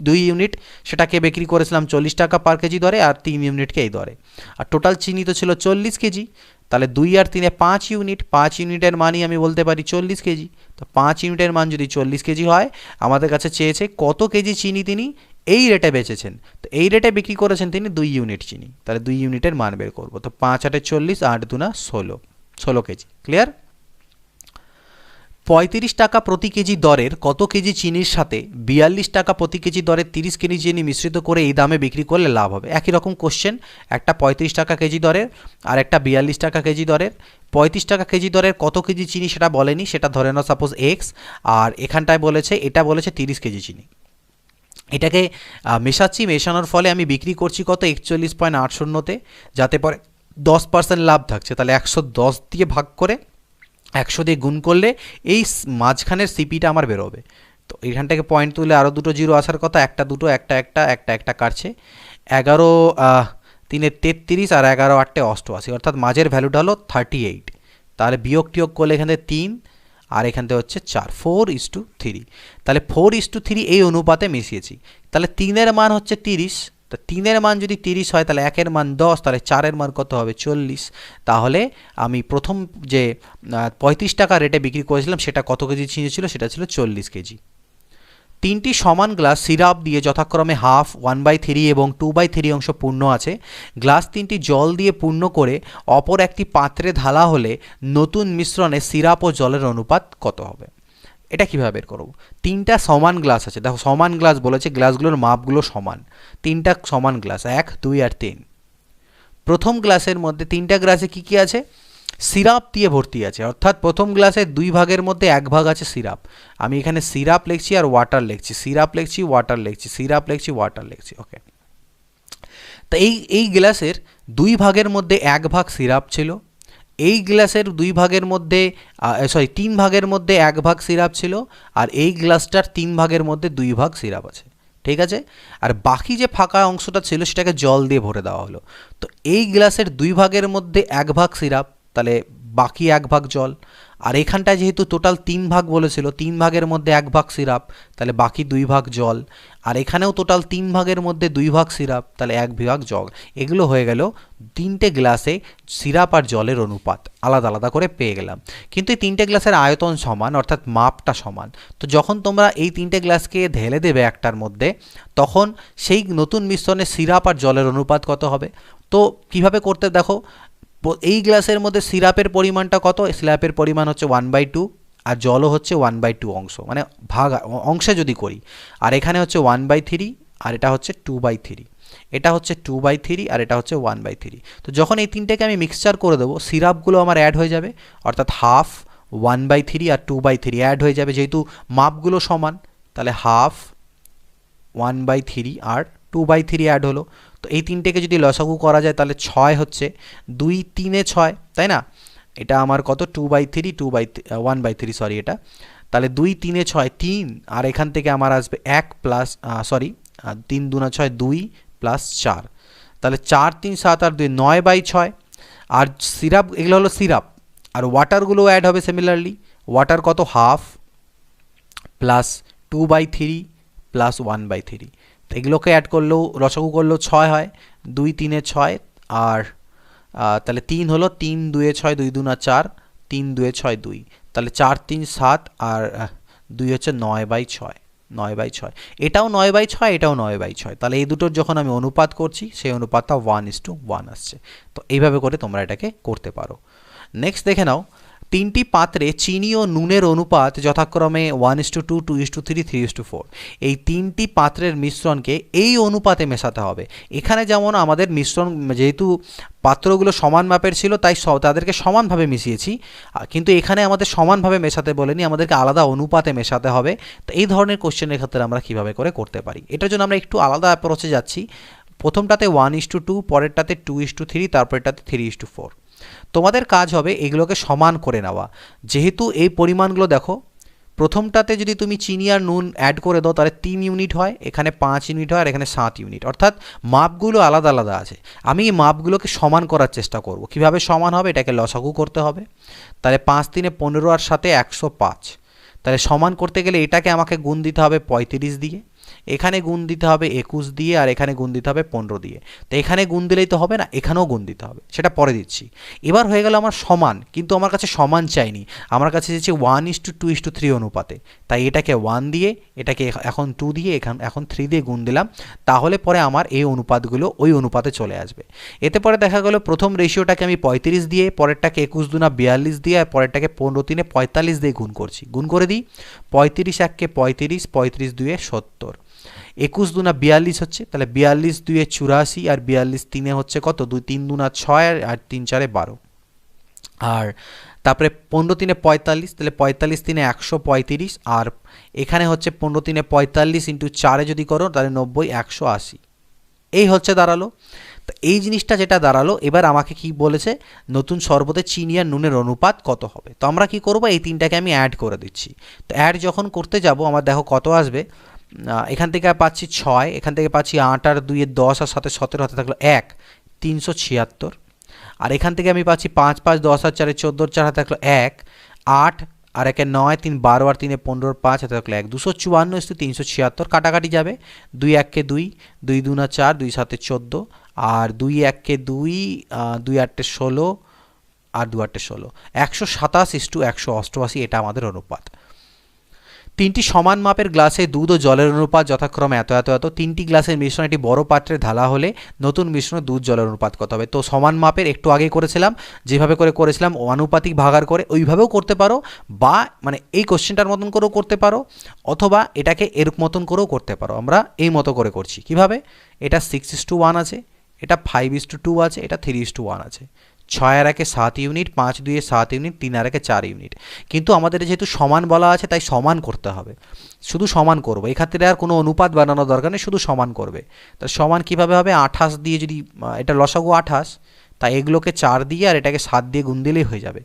2 ইউনিট সেটাকে বিক্রি করেছিলাম 40 টাকা পার কেজি দরে, আর 3 ইউনিটকে এই দরে। আর টোটাল চিনি তো ছিল 40 কেজি, তাহলে 2 আর 3 5 ইউনিট, 5 ইউনিটের মানই আমি বলতে পারি 40 কেজি। তো 5 ইউনিটের মান যদি 40 কেজি হয়, আমাদের কাছে চেয়েছে কত কেজি চিনি তিনি এই রেটে বেচেছেন। তো এই রেটে বিক্রি করেছেন তিনি 2 ইউনিট চিনি, তাহলে 2 ইউনিটের মান বের করবো। তো 5 8 40, 8 2 16 কেজি। ক্লিয়ার? 35 টাকা প্রতি কেজি দরের কত কেজি চিনির সাথে 42 টাকা প্রতি কেজি দরের 30 কেজি চিনি মিশ্রিত করে এই দামে বিক্রি করলে লাভ হবে? একই রকম কোশ্চেন, একটা 35 টাকা কেজি দরের আর একটা 42 টাকা কেজি দরের। 35 টাকা কেজি দরের কত কেজি চিনি সেটা বলেনি, সেটা ধরে নাও সাপোজ এক্স, আর এখানটায় বলেছে, এটা বলেছে 30 কেজি চিনি। এটাকে মেশাচ্ছি, মেশানোর ফলে আমি বিক্রি করছি কত? 41.80তে, যাতে পরে 10% লাভ থাকছে। তাহলে 110 দিয়ে ভাগ করে 100 দিয়ে গুণ করলে এই মাঝখানের সিপিটা আমার বেরোবে। তো এইখান থেকে পয়েন্ট তুলে আরও দুটো জিরো আসার কথা, একটা দুটো, একটা কাটছে। 11 3 33 আর 11 8 88, অর্থাৎ মাঝের ভ্যালুটা হলো 38। তাহলে বিয়োগ টিয়োগ করলে এখান থেকে 3 আর এখান থেকে হচ্ছে 4, 4:3। তাহলে 4:3 এই অনুপাতে মিশিয়েছি। তাহলে 3-এর মান হচ্ছে 30, তো 3-এর মান যদি 30 হয় তাহলে 1-এর মান 10, তাহলে 4-এর মান কত হবে? 40। তাহলে আমি প্রথম যে 35 টাকা রেটে বিক্রি করেছিলাম সেটা কত কেজি চিনি ছিল? সেটা ছিল 40 কেজি। 3টি সমান গ্লাস সিরাপ দিয়ে যথাক্রমে হাফ, 1/3 এবং 2/3 অংশ পূর্ণ আছে। গ্লাস 3টি জল দিয়ে পূর্ণ করে অপর একটি পাত্রে ঢালা হলে নতুন মিশ্রণে সিরাপ ও জলের অনুপাত কত হবে? এটা কীভাবে বের করব? 3টা সমান গ্লাস আছে, দেখো সমান গ্লাস বলেছে, গ্লাসগুলোর মাপগুলো সমান। 3টা সমান গ্লাস, 1 2 আর 3। প্রথম গ্লাসের মধ্যে 3টা গ্লাসে কী কী আছে? সিরাপ দিয়ে ভর্তি আছে, অর্থাৎ প্রথম গ্লাসের 2 ভাগের মধ্যে 1 ভাগ আছে সিরাপ। আমি এখানে সিরাপ লিখছি আর ওয়াটার লিখছি, সিরাপ লিখছি, ওয়াটার লিখছি, সিরাপ লিখছি, ওয়াটার লিখছি। ওকে, তো এই গ্লাসের 2 ভাগের মধ্যে 1 ভাগ সিরাপ ছিল। এই গ্লাসের 2 ভাগের মধ্যে 3 ভাগের মধ্যে 1 ভাগ সিরাপ ছিল, আর এই গ্লাসটার 3 ভাগের মধ্যে 2 ভাগ সিরাপ আছে। ঠিক আছে, আর বাকি যে ফাঁকা অংশটা ছিল সেটাকে জল দিয়ে ভরে দেওয়া হলো। তো এই গ্লাসের 2 ভাগের মধ্যে 1 ভাগ সিরাপ, তাহলে বাকি 1 ভাগ জল। আর এখানটায় যেহেতু টোটাল 3 ভাগ বলেছিল, 3 ভাগের মধ্যে 1 ভাগ সিরাপ, তাহলে বাকি 2 ভাগ জল। আর এখানেও টোটাল 3 ভাগের মধ্যে 2 ভাগ সিরাপ, তাহলে 1 ভাগ জল। এগুলো হয়ে গেল 3টে গ্লাসে সিরাপ আর জলের অনুপাত, আলাদা আলাদা করে পেয়ে গেলাম। কিন্তু এই 3টে গ্লাসের আয়তন সমান, অর্থাৎ মাপটা সমান। তো যখন তোমরা এই 3টে গ্লাসকে ঢেলে দেবে একটার মধ্যে, তখন সেই নতুন মিশ্রণে সিরাপ আর জলের অনুপাত কত হবে? তো কিভাবে করতে দেখো, এই গ্লাসের মধ্যে সিরাপের পরিমাণটা কত? সিরাপের পরিমাণ হচ্ছে 1/2, আর জলও হচ্ছে 1/2 অংশ, মানে ভাগ অংশে যদি করি। আর এখানে হচ্ছে 1/3, আর এটা হচ্ছে 2/3, এটা হচ্ছে 2/3, আর এটা হচ্ছে 1/3। তো যখন এই তিনটেকে আমি মিক্সচার করে দেবো, সিরাপগুলো আমার অ্যাড হয়ে যাবে, অর্থাৎ হাফ, 1/3 আর 2/3 অ্যাড হয়ে যাবে, যেহেতু মাপগুলো সমান। তাহলে হাফ, 1/3 আর 2/3 অ্যাড হলো। তো এই তিনটেকে যদি লসাগু করা যায় তাহলে 6 হচ্ছে, 2 3 6, তাই না? এটা আমার কত? 2/3, 1/3 সরি এটা। তাহলে 2 3 6, 3, আর এখান থেকে আমার আসবে 1 প্লাস 3 2 6, 2 প্লাস 4, তাহলে 4 3 7 আর 2 9/6। আর সিরাপ, এগুলো হলো সিরাপ, আর ওয়াটারগুলো অ্যাড হবে সিমিলারলি। ওয়াটার কত? Half plus 2/3 plus 1/3। তো এগুলোকে অ্যাড করলেও, লসাগু করলেও 6 হয়, 2 3 6, আর তাহলে 3 হলো, 3 2 6, 2 2 4, 3 2 6 2, তাহলে 4 3 7 আর 2 হচ্ছে 9/6, 9/6। এটাও 9/6, এটাও 9/6। তাহলে এই দুটোর যখন আমি অনুপাত করছি, সেই অনুপাতটা 1:1 আসছে। তো এইভাবে করে তোমরা এটাকে করতে পারো। নেক্সট দেখে নাও, তিনটি পাত্রে চিনি ও নুনের অনুপাত যথাক্রমে 1:2, 2:3, 3:4। এই তিনটি পাত্রের মিশ্রণকে এই অনুপাতে মেশাতে হবে। এখানে যেমন আমাদের মিশ্রণ যেহেতু পাত্রগুলো সমান মাপের ছিল তাই তাদেরকে সমানভাবে মিশিয়েছি, কিন্তু এখানে আমাদের সমানভাবে মেশাতে বলেনি, আমাদেরকে আলাদা অনুপাতে মেশাতে হবে। তো এই ধরনের কোশ্চেনের ক্ষেত্রে আমরা কীভাবে করে করতে পারি, এটার জন্য আমরা একটু আলাদা অ্যাপ্রোচে যাচ্ছি। প্রথমটাতে 1:2, পরেরটাতে 2:3, তারপরেরটাতে 3:4। তোমাদের কাজ হবে এগুলোকে সমান করে নেওয়া। যেহেতু এই পরিমাণগুলো দেখো, প্রথমটাতে যদি তুমি চিনি আর নুন অ্যাড করে দাও তাহলে 3 ইউনিট হয়, এখানে 5 ইউনিট হয়, আর এখানে 7 ইউনিট, অর্থাৎ মাপগুলো আলাদা আলাদা আছে। আমি এই মাপগুলোকে সমান করার চেষ্টা করব। কিভাবে সমান হবে, এটাকে লসাগু করতে হবে। তাহলে 5 × 3 = 15 আর 7 = 105। তাহলে সমান করতে গেলে এটাকে আমাকে গুণ দিতে হবে 35 দিয়ে, এখানে গুণ দিতে হবে 21 দিয়ে, আর এখানে গুণ দিতে হবে 15 দিয়ে। তো এখানে গুণ দিলেই তো হবে না, এখানেও গুণ দিতে হবে, সেটা পরে দিচ্ছি। এবার হয়ে গেল আমার সমান, কিন্তু আমার কাছে সমান চাইনি, আমার কাছে চেয়েছে 1:2:3 অনুপাতে। তাই এটাকে 1 দিয়ে, এটাকে এখন 2 দিয়ে, এখন 3 দিয়ে গুণ দিলাম। তাহলে পরে আমার এই অনুপাতগুলো ওই অনুপাতে চলে আসবে। এতে পরে দেখা গেল প্রথম রেশিওটাকে আমি 35 দিয়ে, পরেরটাকে 21 × 2 = 42 দিয়ে, আর পরেরটাকে 15 × 3 = 45 দিয়ে গুণ করছি। গুণ করে দিই, 35 × 1 = 35, 35 × 2 = 70, 21 × 2 = 42 হচ্ছে। তাহলে 42 × 2 = 84, আর 42 × 3 হচ্ছে কত, 2 × 3 = 6, আর 3 × 4 = 12। আর তারপরে 15 × 3 = 45, তাহলে 45 × 3 = 135, আর এখানে হচ্ছে 15 × 3 = 45 × 4 যদি করো তাহলে 90, 180। এই হচ্ছে দাঁড়ালো। তো এই জিনিসটা যেটা দাঁড়ালো, এবার আমাকে কি বলেছে, নতুন শরবতে চিনি আর নুনের অনুপাত কত হবে। তো আমরা কি করব, এই তিনটাকে আমি অ্যাড করে দিচ্ছি। তো অ্যাড যখন করতে যাব আমার দেখো কত আসবে, এখান থেকে পাচ্ছি 6, এখান থেকে পাচ্ছি 8 আর 2 = 10, আর 7 = 17, হাতে থাকলো 1, 376। আর এখান থেকে আমি পাচ্ছি 5, 5, 10 আর 4 = 14, 4 হাতে থাকলো 1, 8 আর 1 = 9, 3 = 12 আর 3 = 15, 5 হাতে থাকলো 1, 254 = 376। কাটাকাটি যাবে, 2 × 1 = 2, 2 × 2 = 4, 2 × 7 = 14, আর 2 × 1 = 2, 2 × 8 = 16, আর 2 × 8 = 16, 127:188। এটা আমাদের অনুপাত। তিনটি সমান মাপের গ্লাসে দুধ ও জলের অনুপাত যথাক্রমে এত এত এত। তিনটি গ্লাসের মিশ্রণ একটি বড় পাত্রে ঢালা হলে নতুন মিশ্রণে দুধ জলের অনুপাত কত হবে। তো সমান মাপের একটু আগে করেছিলাম, যেভাবে করেছিলাম আনুপাতিক ভাগার করে, ওইভাবেও করতে পারো, বা মানে এই কোশ্চেনটার মতন করেও করতে পারো, অথবা এটাকে এর মতন করেও করতে পারো। আমরা এই মতো করে করছি। কিভাবে, এটা 6:1 আছে, এটা 5:2 আছে, এটা 3:1 আছে। 6 আর 1 = 7 ইউনিট, 5 × 2 = 7 ইউনিট, 3 আর 1 = 4 ইউনিট। কিন্তু আমাদের যেহেতু সমান বলা আছে তাই সমান করতে হবে, শুধু সমান করবো। এক্ষেত্রে আর কোনো অনুপাত বানানোর দরকার নেই, শুধু সমান করবে। তা সমান কিভাবে হবে, 28 দিয়ে যদি, এটা লসাগু 28, তাই এগুলোকে 4 দিয়ে আর এটাকে 7 দিয়ে গুণ দিলেই হয়ে যাবে।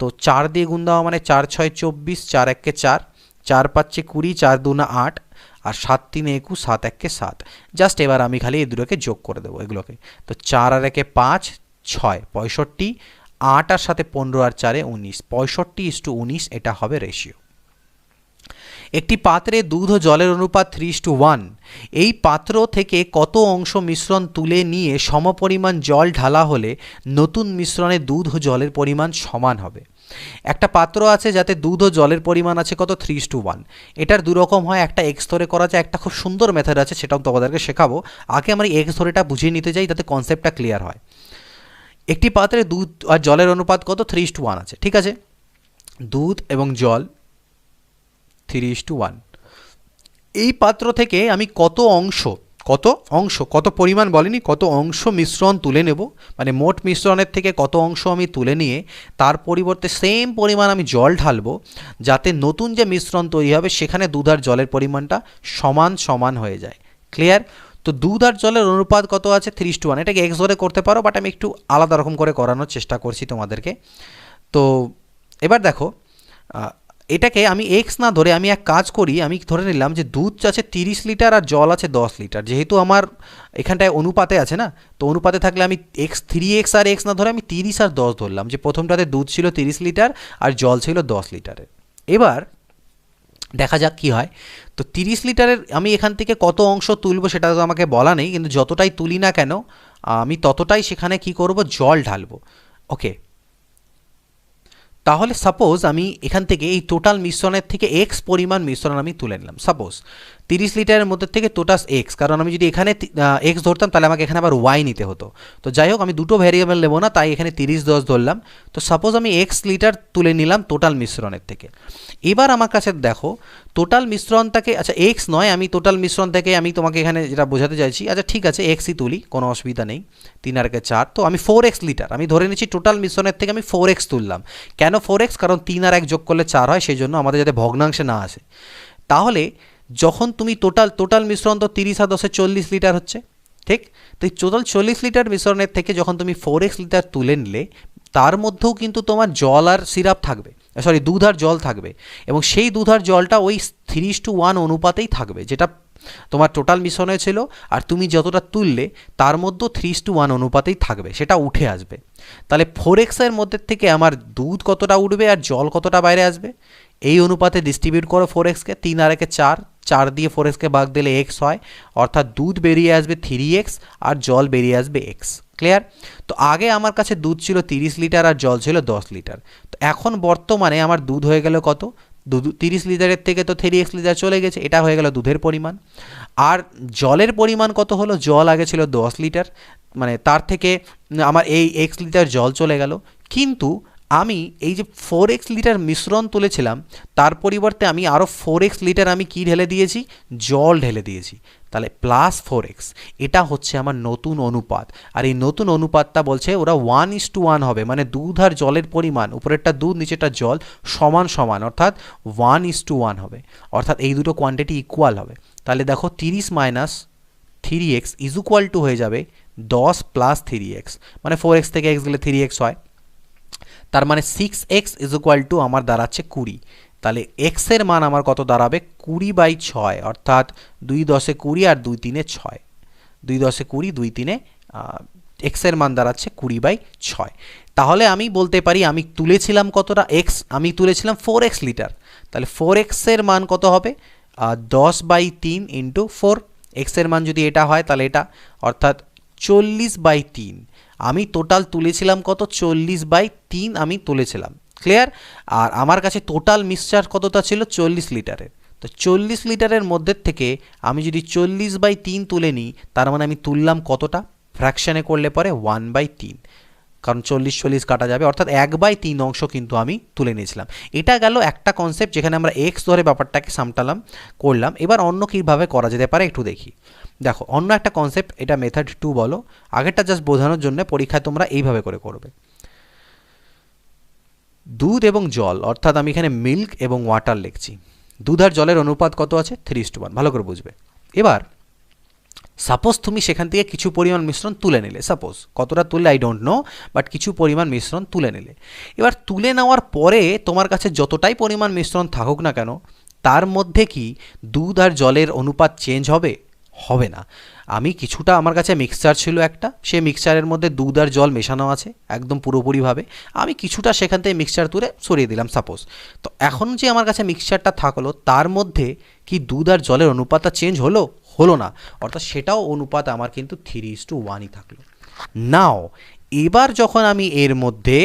তো 4 দিয়ে গুণ দেওয়া মানে 4 × 6 = 24, 4 × 1 = 4, 4 × 5 = 20, 4 × 2 = 8, আর 7 × 3 = 21, 7 × 1 = 7। জাস্ট এবার আমি খালি এই দুটোকে যোগ করে দেবো এগুলোকে। তো 4 আর 1 = 5, 6, 65, 8 আর 7 = 15, আর 4 = 19, 65:19 এটা হবে রেশিও। একটি পাত্রে দুধ ও জলের অনুপাত 3:1। এই পাত্র থেকে কত অংশ মিশ্রণ তুলে নিয়ে সমপরিমাণ জল ঢালা হলে নতুন মিশ্রণে দুধ ও জলের পরিমাণ সমান হবে। একটা পাত্র আছে যাতে দুধ ও জলের পরিমাণ আছে কত, 3:1। এটার দুরকম হয়, একটা এক্স ধরে করা যায়, একটা খুব সুন্দর মেথড আছে, সেটাও তোমাদেরকে শেখাবো। আগে আমরা এক্স ধরেটা বুঝিয়ে নিতে চাই, যাতে কনসেপ্টটা ক্লিয়ার হয়। একটি পাত্রে দুধ আর জলের অনুপাত কত, 3:1 আছে। ঠিক আছে, দুধ এবং জল 3:1। এই পাত্র থেকে আমি কত পরিমাণ বলেনি, কত অংশ মিশ্রণ তুলে নেব, মানে মোট মিশ্রণের থেকে কত অংশ আমি তুলে নিয়ে তার পরিবর্তে সেম পরিমাণ আমি জল ঢালবো, যাতে নতুন যে মিশ্রণ তৈরি হবে সেখানে দুধ আর জলের পরিমাণটা সমান সমান হয়ে যায়। ক্লিয়ার? তো দুধ আর জলের অনুপাত কত আছে, 3:1। এটাকে এক্স ধরে করতে পারো, বাট আমি একটু আলাদা রকম করে করানোর চেষ্টা করছি তোমাদেরকে। তো এবার দেখো, এটাকে আমি এক্স না ধরে আমি এক কাজ করি, আমি ধরে নিলাম যে দুধ আছে 30 লিটার আর জল আছে 10 লিটার। যেহেতু আমার এখানটায় অনুপাতে আছে না, তো অনুপাতে থাকলে আমি এক্স 3x আর এক্স না ধরে আমি 30 আর 10 ধরলাম, যে প্রথমটাতে দুধ ছিল 30 লিটার আর জল ছিল 10 লিটারের। এবার দেখা যাক কি হয়। তো 30 লিটারের আমি এখান থেকে কত অংশ তুলবো সেটা তো আমাকে বলা নেই, কিন্তু যতটাই তুলি না কেন আমি ততটাই সেখানে কি করব, জল ঢালবো। ওকে, তাহলে সাপোজ আমি এখান থেকে এই টোটাল মিশ্রণের থেকে এক্স পরিমাণ মিশ্রণ আমি তুলে নিলাম সাপোজ। 30 লিটারের মধ্যে থেকে টোটাল এক্স, কারণ আমি যদি এখানে এক্স ধরতাম তাহলে আমাকে এখানে আবার ওয়াই নিতে হতো। তো যাই হোক, আমি দুটো ভ্যারিয়েবল নেবো না, তাই এখানে 30 ধরলাম। তো সাপোজ আমি এক্স লিটার তুলে নিলাম টোটাল মিশ্রণের থেকে। এবার আমার কাছে দেখো টোটাল মিশ্রণটাকে, আচ্ছা এক্স নয়, আমি টোটাল মিশ্রণ থেকে আমি তোমাকে এখানে যেটা বোঝাতে চাইছি, আচ্ছা ঠিক আছে এক্সই তুলি, কোনো অসুবিধা নেই। 3 আর 4, তো আমি 4x লিটার আমি ধরে নিচ্ছি টোটাল মিশ্রণের থেকে আমি 4x তুললাম। কেন 4x? কারণ 3 আর 1 যোগ করলে 4 হয়, সেই জন্য আমাদের যাতে ভগ্নাংশে না আসে। তাহলে যখন তুমি টোটাল মিশ্রণ তো 30 আর 10 40 লিটার হচ্ছে, ঠিক? তো এই টোটাল 40 লিটার মিশ্রণের থেকে যখন তুমি 4x লিটার তুলে নিলে, তার মধ্যেও কিন্তু তোমার জল আর সিরাপ থাকবে, সরি দুধ আর জল থাকবে, এবং সেই দুধ আর জলটা ওই 3:1 অনুপাতেই থাকবে, যেটা তোমার টোটাল মিশ্রণে ছিল। আর তুমি যতটা তুললে তার মধ্যেও 3:1 অনুপাতেই থাকবে, সেটা উঠে আসবে। তাহলে 4x এর মধ্যে থেকে আমার দুধ কতটা উঠবে আর জল কতটা বাইরে আসবে, এই অনুপাতে ডিস্ট্রিবিউট করো 4xকে। 3 আর 4, 4 দিয়ে 4xকে ভাগ দিলে x হয়, অর্থাৎ দুধ বেরিয়ে আসবে 3x আর জল বেরিয়ে আসবে x। ক্লিয়ার? তো আগে আমার কাছে দুধ ছিল 30 লিটার আর জল ছিল 10 লিটার। তো এখন বর্তমানে আমার দুধ হয়ে গেল কত? 30 লিটারের থেকে তো 3x লিটার চলে গেছে, এটা হয়ে গেল দুধের পরিমাণ। আর জলের পরিমাণ কত হলো? জল আগে ছিল 10 লিটার, মানে তার থেকে আমার এই x লিটার জল চলে গেল। কিন্তু আমি এই যে 4x লিটার মিশ্রণ তুলেছিলাম, তার পরিবর্তে আমি আরও 4x লিটার আমি কি ঢেলে দিয়েছি? জল ঢেলে দিয়েছি। তাহলে প্লাস 4x, এটা হচ্ছে আমার নতুন অনুপাত। আর এই নতুন অনুপাতটা বলছে ওরা 1:1 হবে, মানে দুধ আর জলের পরিমাণ, উপরেরটা দুধ নিচেরটা জল সমান সমান, অর্থাৎ 1:1 হবে, অর্থাৎ এই দুটো কোয়ান্টিটি ইকুয়াল হবে। তাহলে দেখো 30 minus 3x is equal to হয়ে যাবে 10 প্লাস 3x, মানে 4x থেকে x গেলে 3x হয়, তার মানে 6x ইজ ইকুয়াল টু আমার দাঁড়াচ্ছে 20। তাহলে x এর মান আমার কত দাঁড়াবে? 20/6, অর্থাৎ 2 10 20 আর 2 3 6, 2 10 20 2 3 x এর মান দাঁড়াচ্ছে 20/6। তাহলে আমি বলতে পারি আমি তুলেছিলাম কতটা x? আমি তুলেছিলাম 4x লিটার, তাহলে 4x এর মান কত হবে? 10/3 ইন্টু 4। x এর মান যদি এটা হয় তাহলে এটা, অর্থাৎ 40/3। আমি টোটাল তুলেছিলাম কত? 40/3 আমি তুলেছিলাম। ক্লিয়ার? আর আমার কাছে টোটাল মিক্সচার কতটা ছিল? 40 লিটারের। তো 40 লিটারের মধ্যে থেকে আমি যদি 40/3 তুলে নিই, তার মানে আমি তুললাম কতটা? ফ্র্যাকশানে করলে পরে 1/3, কারণ 40 কাটা যাবে, অর্থাৎ 1/3 অংশ কিন্তু আমি তুলে নিয়েছিলাম। এটা গেল একটা কনসেপ্ট, যেখানে আমরা এক্স ধরে ব্যাপারটাকে সামটালাম করলাম। এবার অন্য কীভাবে করা যেতে পারে একটু দেখি। দেখো অন্য একটা কনসেপ্ট, এটা মেথড 2 বলো, আগেরটা জাস্ট বোঝানোর জন্য, পরীক্ষায় তোমরা এইভাবে করে করবে। দুধ এবং জল, অর্থাৎ আমি এখানে মিল্ক এবং ওয়াটার লিখছি। দুধ আর জলের অনুপাত কত আছে? 3:1, ভালো করে বুঝবে। এবার সাপোজ তুমি সেখান থেকে কিছু পরিমাণ মিশ্রণ তুলে নিলে, সাপোজ কতটা তুললে আই ডোন্ট নো, বাট কিছু পরিমাণ মিশ্রণ তুলে নিলে। এবার তুলে নেওয়ার পরে তোমার কাছে যতটাই পরিমাণ মিশ্রণ থাকুক না কেন, তার মধ্যে কি দুধ আর জলের অনুপাত চেঞ্জ হবে? হবে না। আমি কিছুটা, আমার কাছে মিক্সচার ছিল একটা, সেই মিক্সচারের মধ্যে দুধ আর জল মেশানো আছে একদম পুরোপুরিভাবে, আমি কিছুটা সেখান থেকে মিক্সচার তুলে সরিয়ে দিলাম সাপোজ। তো এখন যে আমার কাছে মিক্সচারটা থাকলো, তার মধ্যে কি দুধ আর জলের অনুপাতটা চেঞ্জ হলো? হলো না, অর্থাৎ সেটাও অনুপাত আমার কিন্তু 3:1ই থাকলো। নাও এবার যখন আমি এর মধ্যে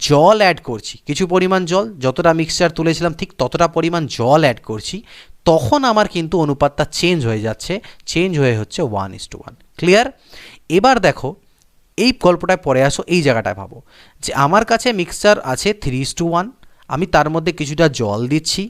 জল অ্যাড করছি, কিছু পরিমাণ জল, যতটা মিক্সচার তুলেছিলাম ঠিক ততটা পরিমাণ জল অ্যাড করছি, তখন আমার কিন্তু অনুপাতটা চেঞ্জ হয়ে যাচ্ছে, চেঞ্জ হয়ে হচ্ছে 1:1। ক্লিয়ার? এবার দেখো এই গল্পটায় পরে আসো, এই জায়গাটায় ভাবো যে আমার কাছে মিক্সচার আছে 3:1, আমি তার মধ্যে কিছুটা জল দিচ্ছি,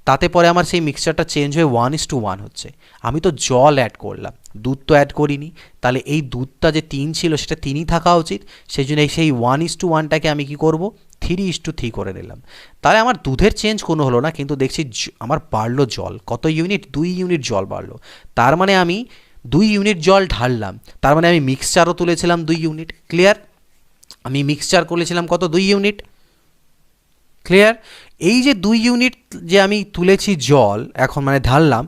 তাতে পরে আমার সেই মিক্সচারটা চেঞ্জ হয়ে 1:1 হচ্ছে। আমি তো জল অ্যাড করলাম, দুধ তো অ্যাড করিনি, তাহলে এই দুধটা যে 3 ছিল সেটা 3ই থাকা উচিত, সেই জন্য সেই 1:1টাকে আমি কি করব? 3:3 করে নিলাম। তাহলে আমার দুধের চেঞ্জ কোনো হলো না, কিন্তু দেখছি আমার বাড়লো জল, কত ইউনিট? 2 ইউনিট জল বাড়লো। তার মানে আমি 2 ইউনিট জল ঢাললাম, তার মানে আমি মিক্সচারও তুলেছিলাম 2 ইউনিট। ক্লিয়ার? আমি মিক্সচার করেছিলাম কত? 2 ইউনিট। ক্লিয়ার? এই যে 2 ইউনিট যে আমি তুলেছি জল, এখন মানে ঢাললাম,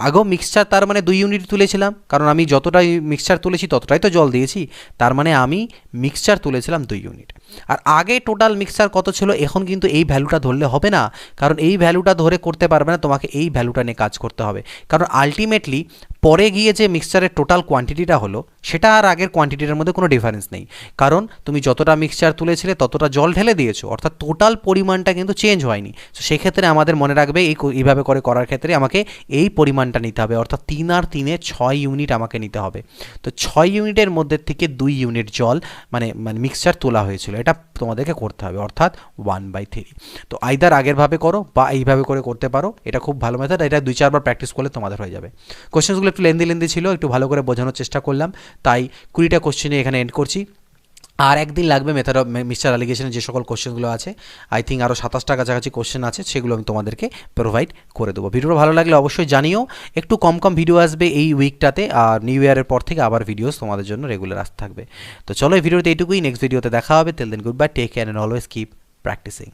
আগেও মিক্সচার তার মানে 2 ইউনিট তুলেছিলাম, কারণ আমি যতটাই মিক্সচার তুলেছি ততটাই তো জল দিয়েছি, তার মানে আমি মিক্সচার তুলেছিলাম 2 ইউনিট। আর আগে টোটাল মিক্সচার কত ছিল? এখন কিন্তু এই ভ্যালুটা ধরলে হবে না, কারণ এই ভ্যালুটা ধরে করতে পারবে না, তোমাকে এই ভ্যালুটা নিয়ে কাজ করতে হবে, কারণ আলটিমেটলি পরে গিয়ে যে মিক্সচারের টোটাল কোয়ান্টিটিটা হলো সেটা আর আগের কোয়ান্টিটিটার মধ্যে কোনো ডিফারেন্স নেই, কারণ তুমি যতটা মিক্সচার তুলেছিলে ততটা জল ঢেলে দিয়েছো, অর্থাৎ টোটাল পরিমাণটা কিন্তু চেঞ্জ হয়নি। তো সেক্ষেত্রে আমাদের মনে রাখবে এইভাবে করে করার ক্ষেত্রে আমাকে এই পরিমাণটা নিতে হবে, অর্থাৎ 3 আর 3 6 ইউনিট আমাকে নিতে হবে। তো 6 ইউনিটের মধ্যে থেকে 2 ইউনিট জল মানে মিক্সচার তোলা হয়েছিল, এটা তোমাদেরকে করতে হবে, অর্থাৎ 1/3। তো আইদার আগেরভাবে করো বা এইভাবে করে করতে পারো, এটা খুব ভালো মেথড, এটা 2-4 বার প্র্যাকটিস করলে তোমাদের হয়ে যাবে। কোশ্চেনগুলো একটু লেন্দি ছিল, একটু ভালো করে বোঝানোর চেষ্টা করলাম, তাই 20টা কোশ্চেনে এখানে এন্ড করছি। আর একদিন লাগবে মেথড অফ মিক্সচার অ্যালিগেশনের যে সকল কোশ্চেনগুলো আছে, আই থিঙ্ক আরও 27টা কাছাকাছি কোশ্চেন আছে, সেগুলো আমি তোমাদেরকে প্রোভাইড করে দেবো। ভিডিওটা ভালো লাগলে অবশ্যই জানিও, একটু কম ভিডিও আসবে এই উইকটাতে, আর নিউ ইয়ারের পর থেকে আবার ভিডিওস তোমাদের জন্য রেগুলার আসতে থাকবে। তো চলো এই ভিডিওতে এইটুকুই, নেক্সট ভিডিওতে দেখা হবে। Till then good bye, take care and always keep practising.